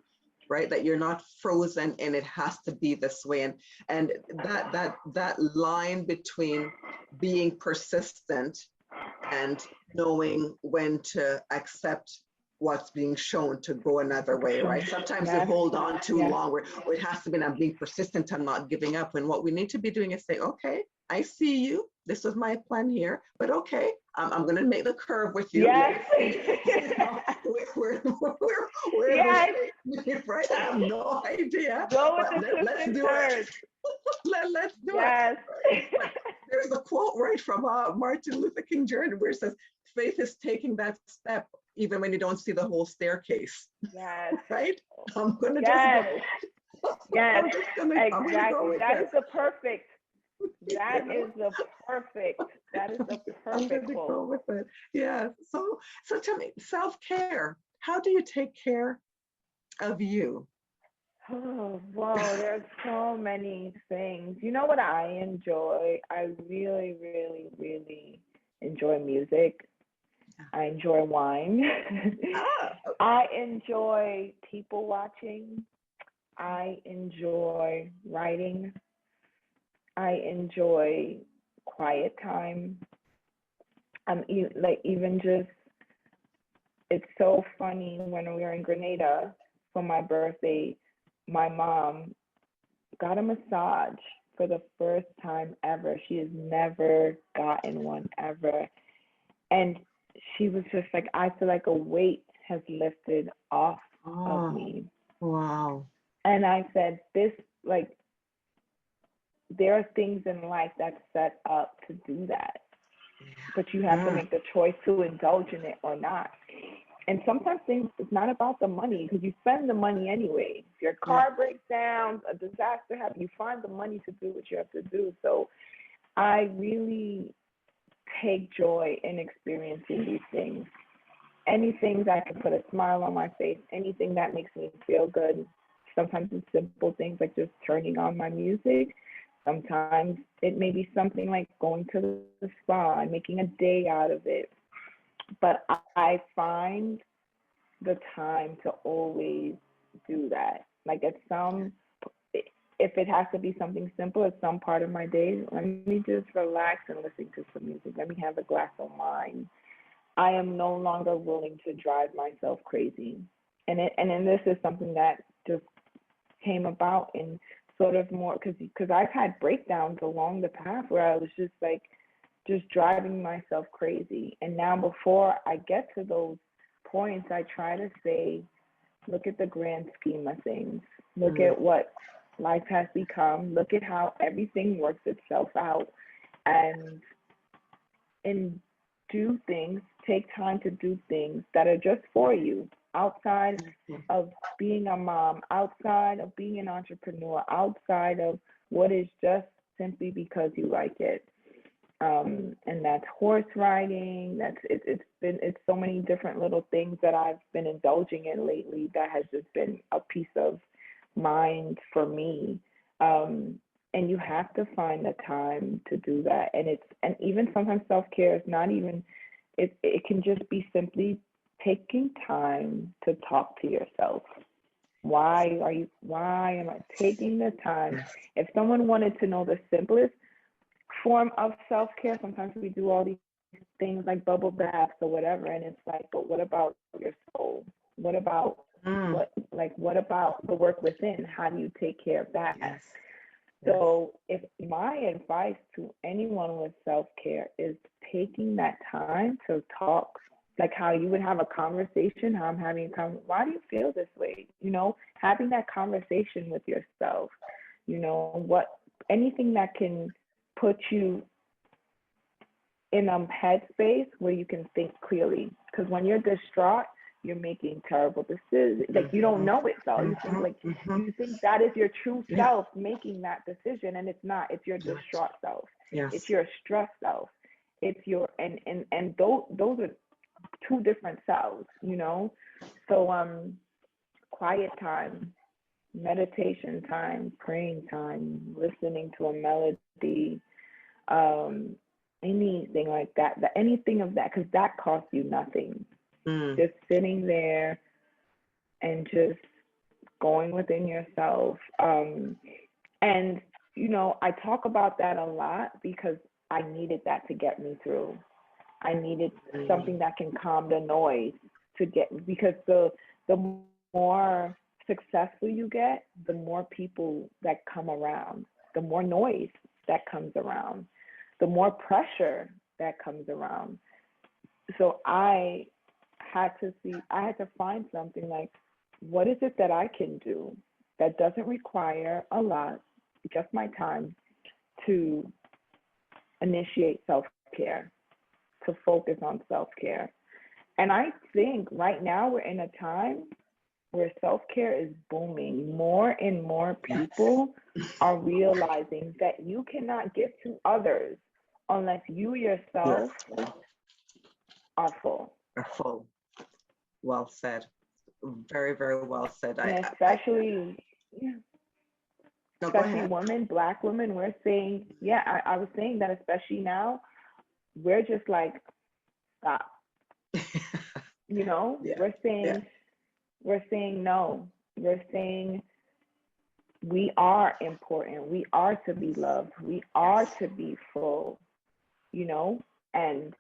right? That you're not frozen and it has to be this way. And that line between being persistent and knowing when to accept what's being shown to go another way, right? Sometimes we hold on too long, where it has to be, I'm being persistent, I'm not giving up. And what we need to be doing is say, okay, I see you. This is my plan here, but okay, I'm going to make the curve with you. Yes. Where right? I have no idea. Go with but the let's do it. Let's do it. But there's a quote right from Martin Luther King Jr. where it says, faith is taking that step even when you don't see the whole staircase. Yes. Right? I'm going to yes. just go. Yes. Exactly. That is the perfect. That is the perfect quote. Go with it. Yeah. So tell me, self-care. How do you take care of you? Oh, wow, there's so many things. You know what I enjoy? I really, really, really enjoy music. I enjoy wine. I enjoy people watching. I enjoy writing. I enjoy quiet time. Even just, it's so funny, when we were in Grenada for my birthday, my mom got a massage for the first time ever. She has never gotten one ever. And she was just like, I feel like a weight has lifted off of me. Wow. And I said, there are things in life that's set up to do that. But you have to make the choice to indulge in it or not. And sometimes things, it's not about the money because you spend the money anyway. If your Yeah. car breaks down, a disaster happens, you find the money to do what you have to do. So I really take joy in experiencing these things. Anything that can put a smile on my face, anything that makes me feel good. Sometimes it's simple things like just turning on my music. Sometimes it may be something like going to the spa and making a day out of it. But I find the time to always do that. Like at some, if it has to be something simple at some part of my day, let me just relax and listen to some music. Let me have a glass of wine. I am no longer willing to drive myself crazy. And then this is something that just came about in sort of more because I've had breakdowns along the path where I was just like just driving myself crazy. And now before I get to those points, I try to say, look at the grand scheme of things. Look at what life has become. Look at how everything works itself out. And and do things, take time to do things that are just for you outside of being a mom, outside of being an entrepreneur, outside of what is just simply because you like it. And that's horse riding. It's so many different little things that I've been indulging in lately that has just been a piece of mind for me. And you have to find the time to do that. And even sometimes self-care is not even, it can just be simply taking time to talk to yourself. Why am I taking the time? If someone wanted to know the simplest form of self-care, sometimes we do all these things like bubble baths or whatever, and it's like, but what about your soul? What about what about the work within? How do you take care of that? Yes. So if my advice to anyone with self-care is taking that time to talk, like how you would have a conversation, how I'm having a conversation, why do you feel this way? Having that conversation with yourself, anything that can put you in a headspace where you can think clearly. Because when you're distraught, you're making terrible decisions. Like you don't know it though. You think you think that is your true self making that decision, and it's not. It's your distraught self. Yes. It's your stressed self. It's your and those are two different selves. So quiet time, meditation time, praying time, listening to a melody, anything like that, anything of that, because that costs you nothing. Just sitting there and just going within yourself. And I talk about that a lot because I needed that to get me through. I needed something that can calm the noise because the more successful you get, the more people that come around, the more noise that comes around, the more pressure that comes around. So I had to find something like, what is it that I can do that doesn't require a lot, just my time, to initiate self-care, to focus on self-care. And I think right now we're in a time where self-care is booming. More and more people are realizing that you cannot give to others unless you yourself are full. Are full. Well said. Very, very well said. And especially women, Black women, we're saying, I was saying that especially now, we're just like, stop. We're saying no. We're saying we are important. We are to be loved. We are to be full, and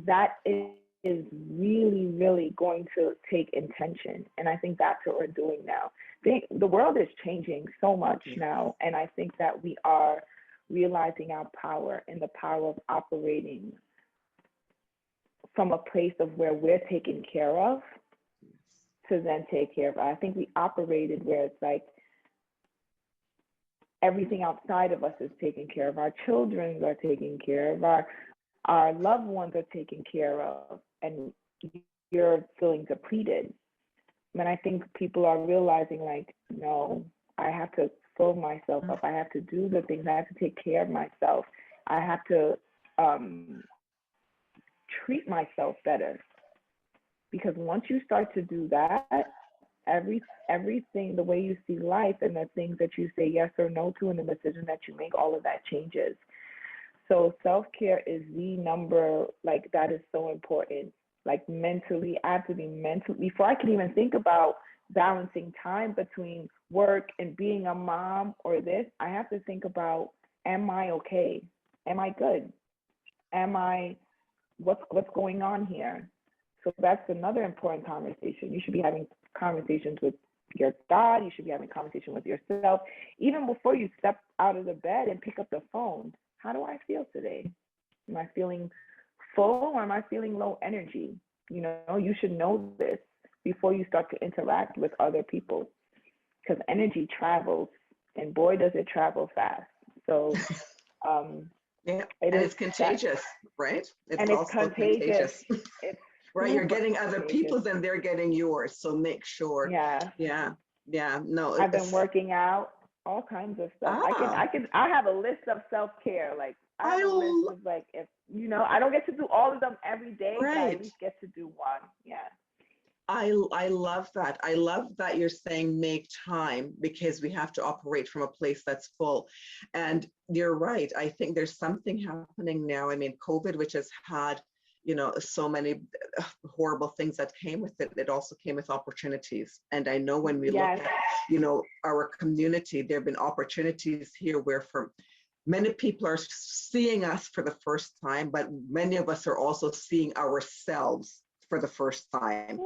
that is really, really going to take intention. And I think that's what we're doing now. The world is changing so much now. And I think that we are realizing our power and the power of operating from a place of where we're taken care of to then take care of. I think we operated where it's like everything outside of us is taken care of. Our children are taken care of. Our loved ones are taken care of. And you're feeling depleted. And I think people are realizing, like, no, I have to fill myself up. I have to do the things. I have to take care of myself. I have to um, treat myself better. Because once you start to do that, everything, the way you see life and the things that you say yes or no to and the decision that you make, all of that changes. So self-care is the number, like, that is so important. Like, mentally, I have to be mentally, before I can even think about balancing time between work and being a mom or this, I have to think about, am I okay? Am I good? Am I, what's going on here? So that's another important conversation. You should be having conversations with your God. You should be having conversation with yourself, even before you step out of the bed and pick up the phone. How do I feel today? Am I feeling full or am I feeling low energy? You know, you should know this before you start to interact with other people, because energy travels, and boy, does it travel fast. So Yeah, it and is it's contagious, right? and It's it's also contagious. contagious, It's right? You're super getting other contagious. people's and they're getting yours. So make sure. Yeah. Yeah, yeah. No, I've been it's working out, all kinds of stuff. ah, I have a list of self-care. Like, I have I a list l- of, like, if, you know, I don't get to do all of them every day, but I at right. least get to do one. Yeah. I love that. I love that you're saying make time, because we have to operate from a place that's full. And you're right. I think there's something happening now. I mean, COVID, which has had, so many horrible things that came with it, it also came with opportunities. And I know when we look Yes. at, our community, there have been opportunities here where for many people are seeing us for the first time, but many of us are also seeing ourselves for the first time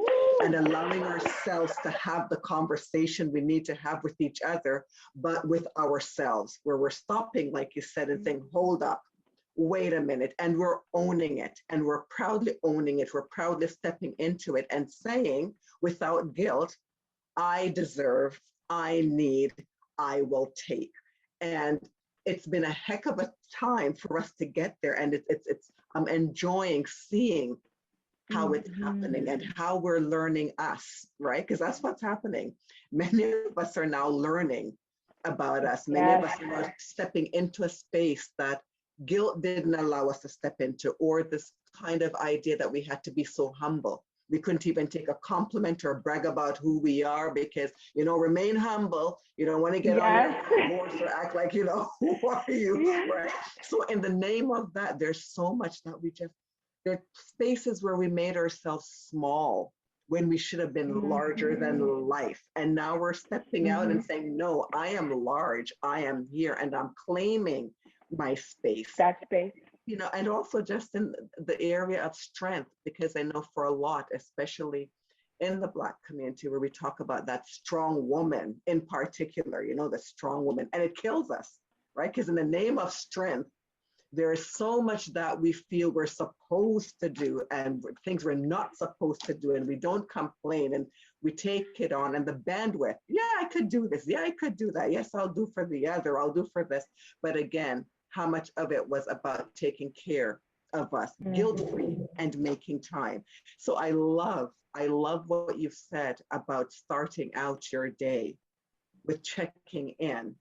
and allowing ourselves to have the conversation we need to have with each other, but with ourselves, where we're stopping, like you said, and saying, hold up, wait a minute, and we're owning it, and we're proudly owning it. We're proudly stepping into it and saying without guilt, I deserve, I need, I will take. And it's been a heck of a time for us to get there. And I'm enjoying seeing how it's happening and how we're learning us, right? Because that's what's happening. Many of us are now learning about us. Many of Yes. us are now stepping into a space that guilt didn't allow us to step into, or this kind of idea that we had to be so humble. We couldn't even take a compliment or brag about who we are because, remain humble. You don't want to get on your Yes. horse or act like, who are you, Yes. right? So in the name of that, there's so much that there are spaces where we made ourselves small when we should have been larger than life. And now we're stepping out and saying, no, I am large. I am here and I'm claiming my space. That space. And also just in the area of strength, because I know for a lot, especially in the Black community, where we talk about that strong woman in particular, the strong woman, and it kills us, right? Because in the name of strength, there is so much that we feel we're supposed to do and things we're not supposed to do, and we don't complain and we take it on. And the bandwidth, yeah, I could do this. Yeah, I could do that. Yes, I'll do for the other. I'll do for this. But again, how much of it was about taking care of us, guilt-free, and making time. So I love what you've said about starting out your day with checking in,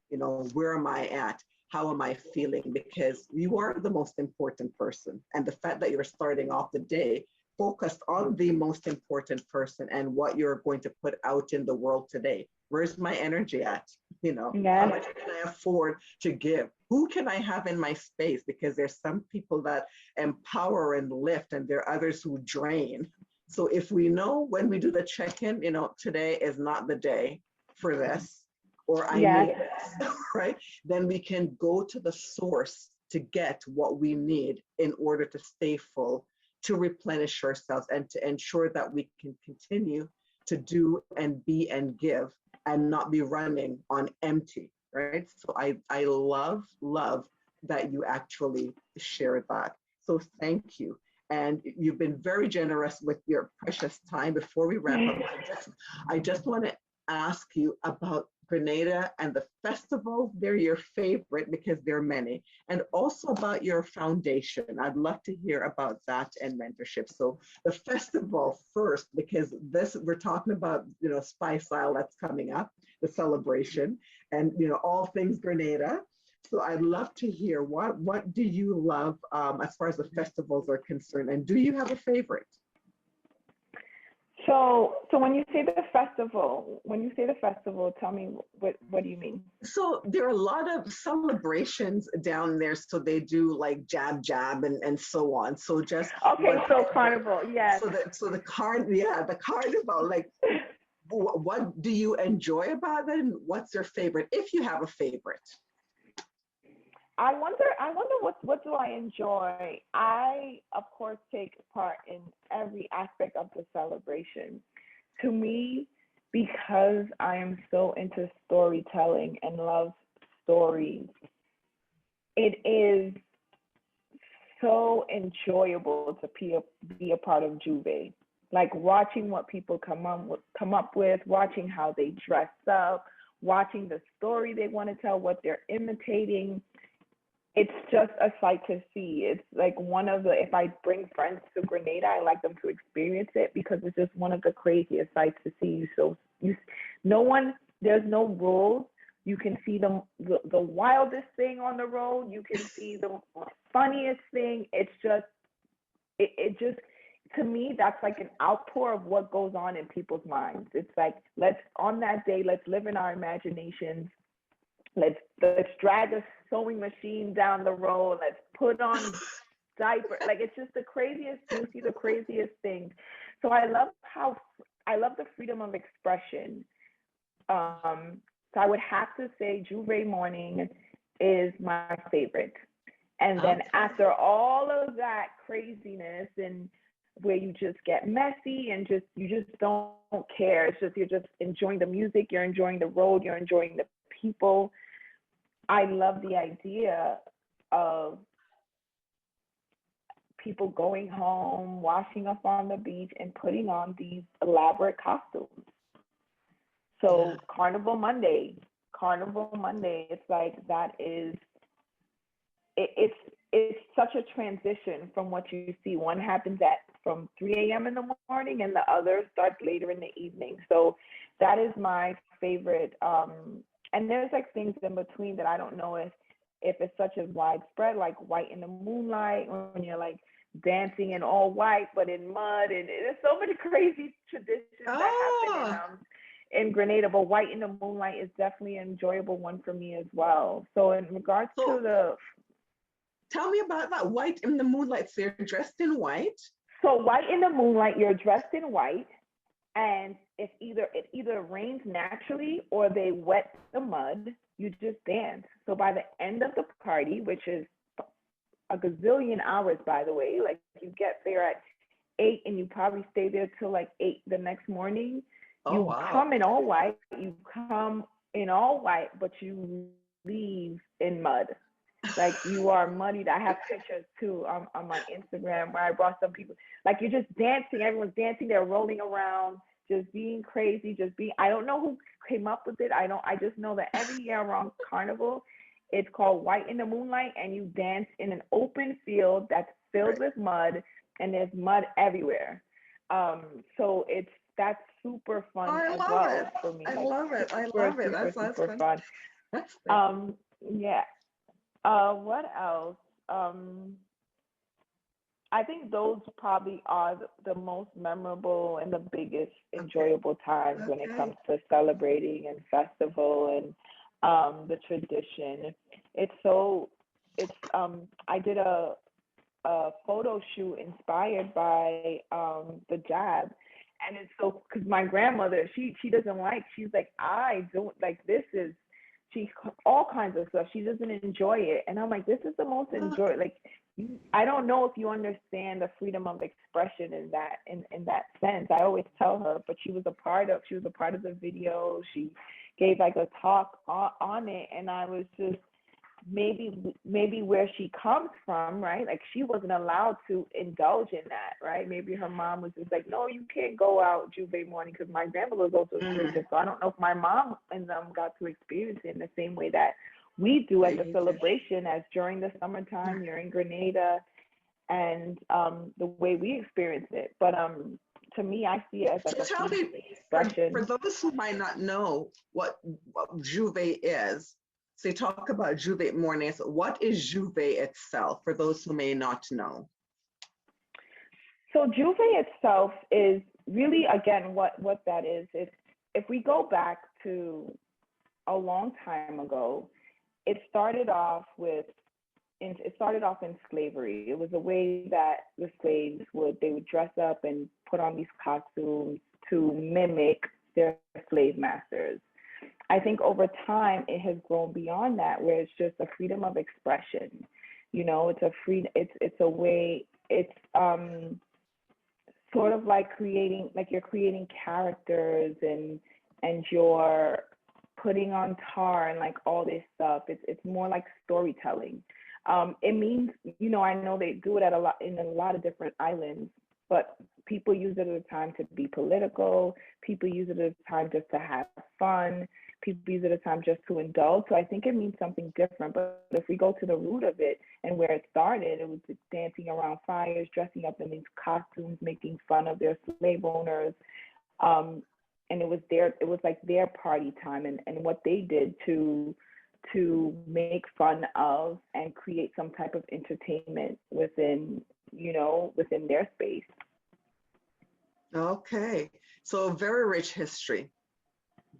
where am I at? How am I feeling? Because you are the most important person. And the fact that you're starting off the day focused on the most important person and what you're going to put out in the world today. Where's my energy at? How much can I afford to give? Who can I have in my space? Because there's some people that empower and lift, and there are others who drain. So if we know when we do the check-in, today is not the day for this, or I need this, right? Then we can go to the source to get what we need in order to stay full, to replenish ourselves, and to ensure that we can continue to do and be and give and not be running on empty, right? So I love that you actually shared that. So thank you. And you've been very generous with your precious time. Before we wrap up, I just want to ask you about Grenada and the festivals, they're your favorite because there are many, and also about your foundation. I'd love to hear about that and mentorship. So the festival first, because this we're talking about, Spice Isle that's coming up, the celebration, and all things Grenada. So I'd love to hear what do you love as far as the festivals are concerned, and do you have a favorite? So when you say the festival, tell me what do you mean? So there are a lot of celebrations down there. So they do like jab jab and so on. So just Okay, so carnival, yes. The carnival. Like, what do you enjoy about it, and what's your favorite, if you have a favorite? I wonder what do I enjoy? I of course take part in every aspect of the celebration. To me, because I am so into storytelling and love stories, it is so enjoyable to be a part of Juve. Like watching what people come up with, watching how they dress up, watching the story they want to tell, what they're imitating. It's just a sight to see. It's like if I bring friends to Grenada, I like them to experience it because it's just one of the craziest sights to see. So there's no rules. You can see the wildest thing on the road. You can see the funniest thing. It's just, it just, to me, that's like an outpour of what goes on in people's minds. It's like, on that day, let's live in our imaginations. Let's drag a sewing machine down the road. Let's put on diaper. Like, it's just the craziest. You see the craziest things. So I love the freedom of expression. So I would have to say Juve morning is my favorite. And then after all of that craziness and where you just get messy and you just don't care. It's just, you're just enjoying the music, you're enjoying the road, you're enjoying the people. I love the idea of people going home, washing up on the beach, and putting on these elaborate costumes. So Carnival Monday, it's like that is, it's such a transition from what you see. One happens from 3 a.m. in the morning, and the other starts later in the evening. So that is my favorite. And there's like things in between that I don't know if it's such as widespread, like White in the Moonlight, when you're like dancing in all white but in mud, and there's so many crazy traditions that happen in Grenada. But White in the Moonlight is definitely an enjoyable one for me as well. So in regards to tell me about that White in the Moonlight. So you're dressed in white. So White in the Moonlight, you're dressed in white, and it either rains naturally or they wet the mud. You just dance. So by the end of the party, which is a gazillion hours, by the way, like you get there at 8 and you probably stay there till like 8 the next morning. Come in all white. But you leave in mud. Like you are muddied. I have pictures too on my Instagram where I brought some people. Like you're just dancing. Everyone's dancing. They're rolling around, just being crazy. I don't know who came up with it. I just know that every year around Carnival, it's called White in the Moonlight, and you dance in an open field that's filled with mud, and there's mud everywhere. So that's super fun for me. I love it. That's super fun. Yeah. What else? I think those probably are the most memorable and the biggest enjoyable times when it comes to celebrating and festival and the tradition. I did a photo shoot inspired by the jab, and it's so, because my grandmother, she's like, I don't like, this is, she all kinds of stuff. She doesn't enjoy it. And I'm like, this is the most enjoy. Like, I don't know if you understand the freedom of expression in that sense. I always tell her, but she was a part of the video. She gave like a talk on it. And I was just, maybe where she comes from, right? Like she wasn't allowed to indulge in that, right? Maybe her mom was just like, no, you can't go out Juve morning, because my grandmother was also Christian. So I don't know if my mom and them got to experience it in the same way that we do at the celebration, as during the summertime, you're in Grenada, and the way we experience it. But to me, I see it as like So a tell me, expression. for those who might not know what Juve is, so talk about Juve mornings. What is Juve itself, for those who may not know? So Juve itself is really, again, what that is if we go back to a long time ago, it started off in slavery. It was a way that the slaves would dress up and put on these costumes to mimic their slave masters. I think over time it has grown beyond that, where it's just a freedom of expression. You know, it's a way, it's sort of like you're creating characters, and you're putting on tar and like all this stuff. It's more like storytelling. It means, you know, I know they do it in a lot of different islands, but people use it at a time to be political. People use it at a time just to have fun. People use it at a time just to indulge. So I think it means something different. But if we go to the root of it and where it started, it was dancing around fires, dressing up in these costumes, making fun of their slave owners. And it was like their party time, and what they did to make fun of and create some type of entertainment within their space. Okay, so very rich history.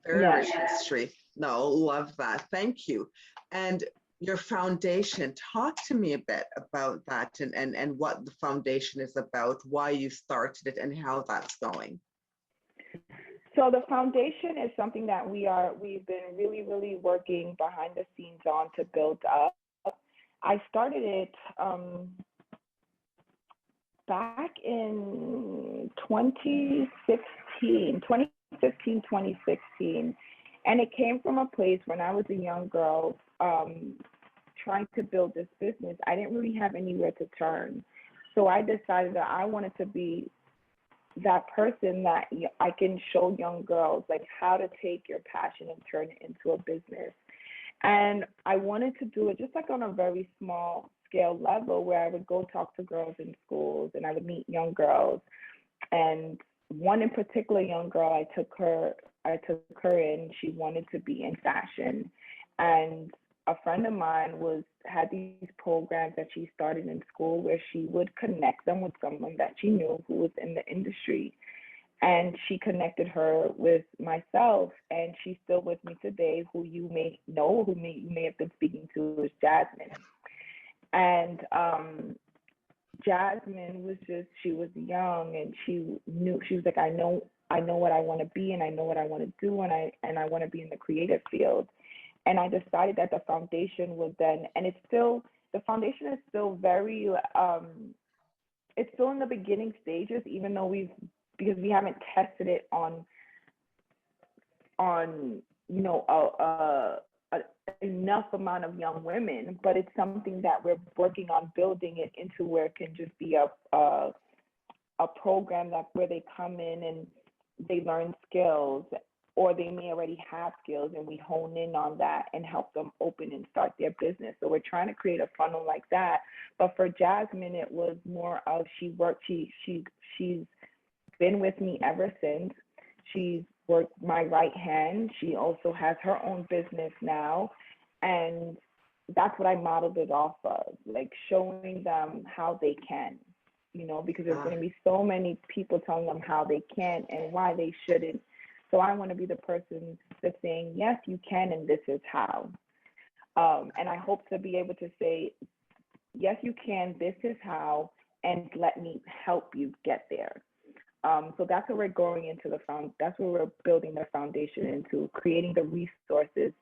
Very Yeah. rich history. No, love that. Thank you. And your foundation, talk to me a bit about that, and what the foundation is about, why you started it, and how that's going. So the foundation is something that we've been really, really working behind the scenes on to build up. I started it back in 2015, 2016. And it came from a place when I was a young girl trying to build this business. I didn't really have anywhere to turn. So I decided that I wanted to be that person that I can show young girls like how to take your passion and turn it into a business. And I wanted to do it just like on a very small scale level, where I would go talk to girls in schools and I would meet young girls. And one in particular young girl, I took her in. She wanted to be in fashion, and a friend of mine had these programs that she started in school where she would connect them with someone that she knew who was in the industry. And she connected her with myself, and she's still with me today, who you may know, you may have been speaking to, is Jasmine. And Jasmine she was young, and she was like, I know what I want to be, and I know what I want to do, and I want to be in the creative field. And I decided that the foundation would then, and the foundation is still very, it's still in the beginning stages, even though because we haven't tested it on enough amount of young women, but it's something that we're working on building it into where it can just be a program where they come in and they learn skills, or they may already have skills, and we hone in on that and help them open and start their business. So we're trying to create a funnel like that. But for Jasmine, it was more of she's been with me ever since. She's worked my right hand. She also has her own business now. And that's what I modeled it off of, like showing them how they can, because there's going to be so many people telling them how they can't and why they shouldn't. So I want to be the person that's saying, yes, you can, and this is how. And I hope to be able to say, yes, you can, this is how, and let me help you get there. So that's what we're going into that's where we're building the foundation into, creating the resources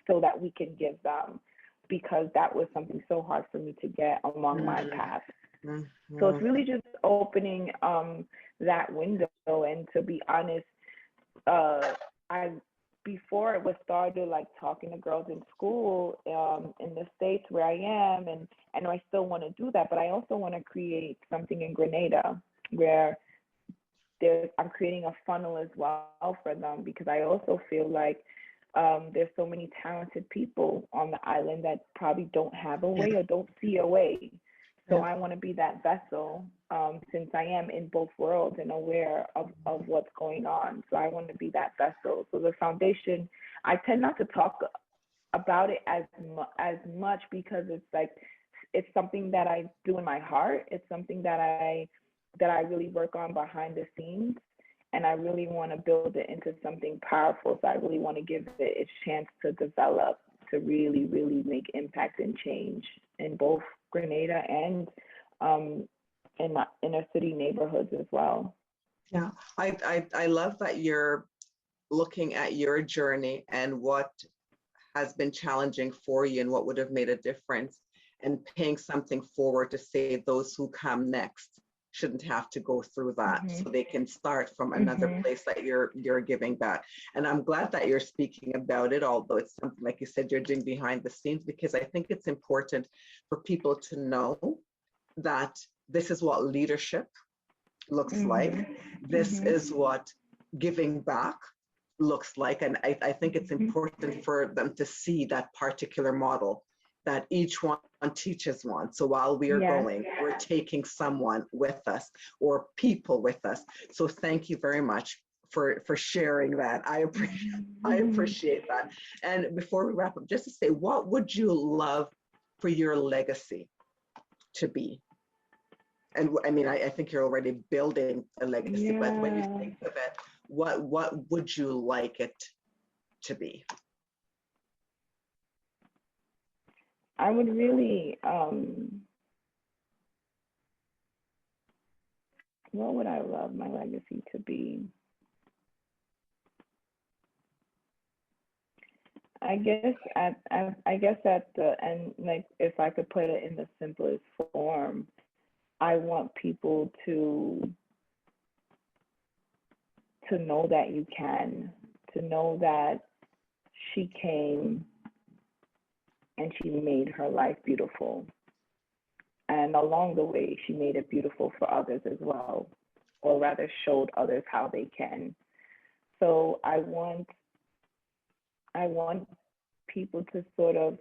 so that we can give them, because that was something so hard for me to get along my path. So it's really just opening that window. And to be honest, before it was started, like talking to girls in school, in the States where I am, and I still want to do that, but I also want to create something in Grenada where I'm creating a funnel as well for them, because I also feel like there's so many talented people on the island that probably don't have a way or don't see a way. So I want to be that vessel, since I am in both worlds and aware of what's going on. So I want to be that vessel. So the foundation, I tend not to talk about it as much, because it's like, it's something that I do in my heart. It's something that I really work on behind the scenes, and I really want to build it into something powerful. So I really want to give it its chance to develop, to really, really make impact and change in both Grenada and in my inner city neighborhoods as well. Yeah, I love that you're looking at your journey and what has been challenging for you and what would have made a difference, and paying something forward to say those who come next shouldn't have to go through that, so they can start from another place that you're giving back. And I'm glad that you're speaking about it, although it's something, like you said, you're doing behind the scenes, because I think it's important for people to know that this is what leadership looks like. This is what giving back looks like. And I think it's important for them to see that particular model, that each one teaches one. So while we are going, we're taking someone with us or people with us. So thank you very much for sharing that. I appreciate that. And before we wrap up, just to say, what would you love for your legacy to be? And I mean, I think you're already building a legacy, but when you think of it, what would you like it to be? I would really, what would I love my legacy to be? I guess at the end, like, if I could put it in the simplest form, I want people to know that you can, to know that she came and she made her life beautiful. And along the way, she made it beautiful for others as well, or rather showed others how they can. So I want people to sort of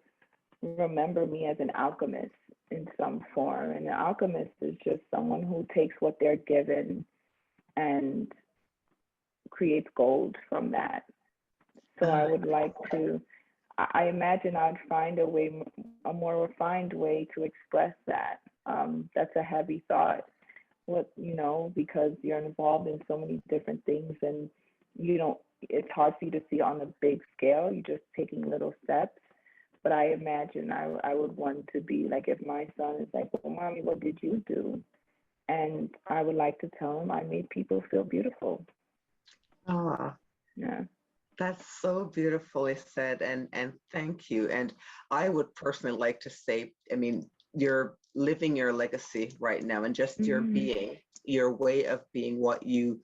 remember me as an alchemist in some form. And an alchemist is just someone who takes what they're given and creates gold from that. So I would like to, I imagine I'd find a more refined way to express that. That's a heavy thought, because you're involved in so many different things, and it's hard for you to see on a big scale. You're just taking little steps. But I imagine I would want to be like, if my son is like, well, Mommy, what did you do? And I would like to tell him I made people feel beautiful. Ah, Yeah. that's so beautifully said, and thank you. And I would personally like to say, I mean, you're living your legacy right now, and just your being, your way of being, what you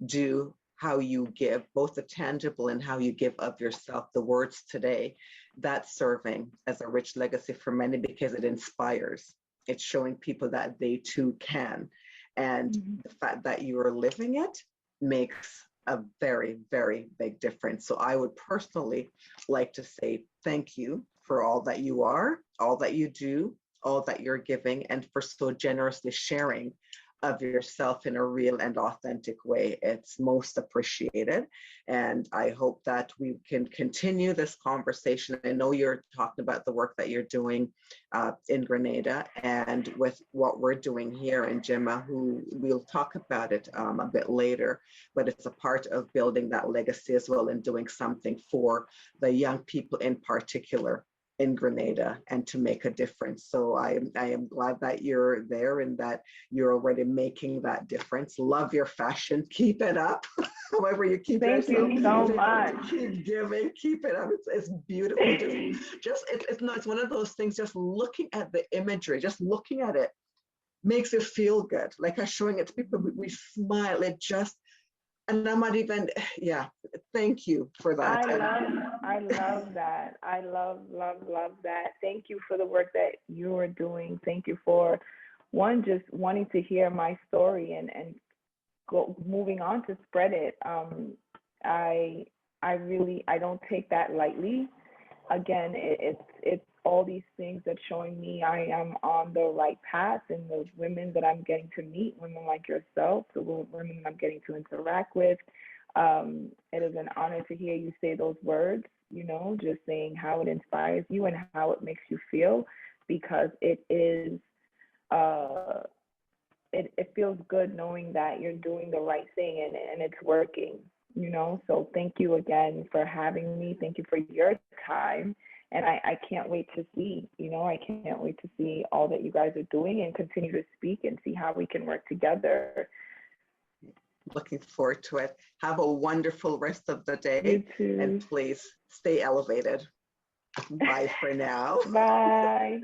do, how you give, both the tangible and how you give of yourself, the words today, that's serving as a rich legacy for many, because it inspires. It's showing people that they too can. And the fact that you are living it makes a very, very big difference. So I would personally like to say thank you for all that you are, all that you do, all that you're giving, and for so generously sharing of yourself in a real and authentic way. It's most appreciated. And I hope that we can continue this conversation. I know you're talking about the work that you're doing in Grenada, and with what we're doing here in Gemma, who we'll talk about it a bit later, but it's a part of building that legacy as well, and doing something for the young people in particular in Grenada, and to make a difference. So I am glad that you're there and that you're already making that difference. Love your fashion. Keep it up. However you keep it. Thank you so much. Keep giving. Keep it up. It's beautiful. It's one of those things. Just looking at the imagery, just looking at it makes it feel good. Like I'm showing it to people, we smile. It just And I'm not even, yeah, thank you for that. I love that. I love that. Thank you for the work that you're doing. Thank you for one, just wanting to hear my story and go moving on to spread it. I I don't take that lightly. Again, it's all these things that showing me I am on the right path, and the women that I'm getting to meet, women like yourself, the women I'm getting to interact with. It is an honor to hear you say those words, you know, just saying how it inspires you and how it makes you feel, because it is uh it feels good knowing that you're doing the right thing and it's working, you know. So thank you again for having me. Thank you for your time. And I can't wait to see, you know, I can't wait to see all that you guys are doing and continue to speak and see how we can work together. Looking forward to it. Have a wonderful rest of the You day, and too. please stay elevated. Bye for now. Bye.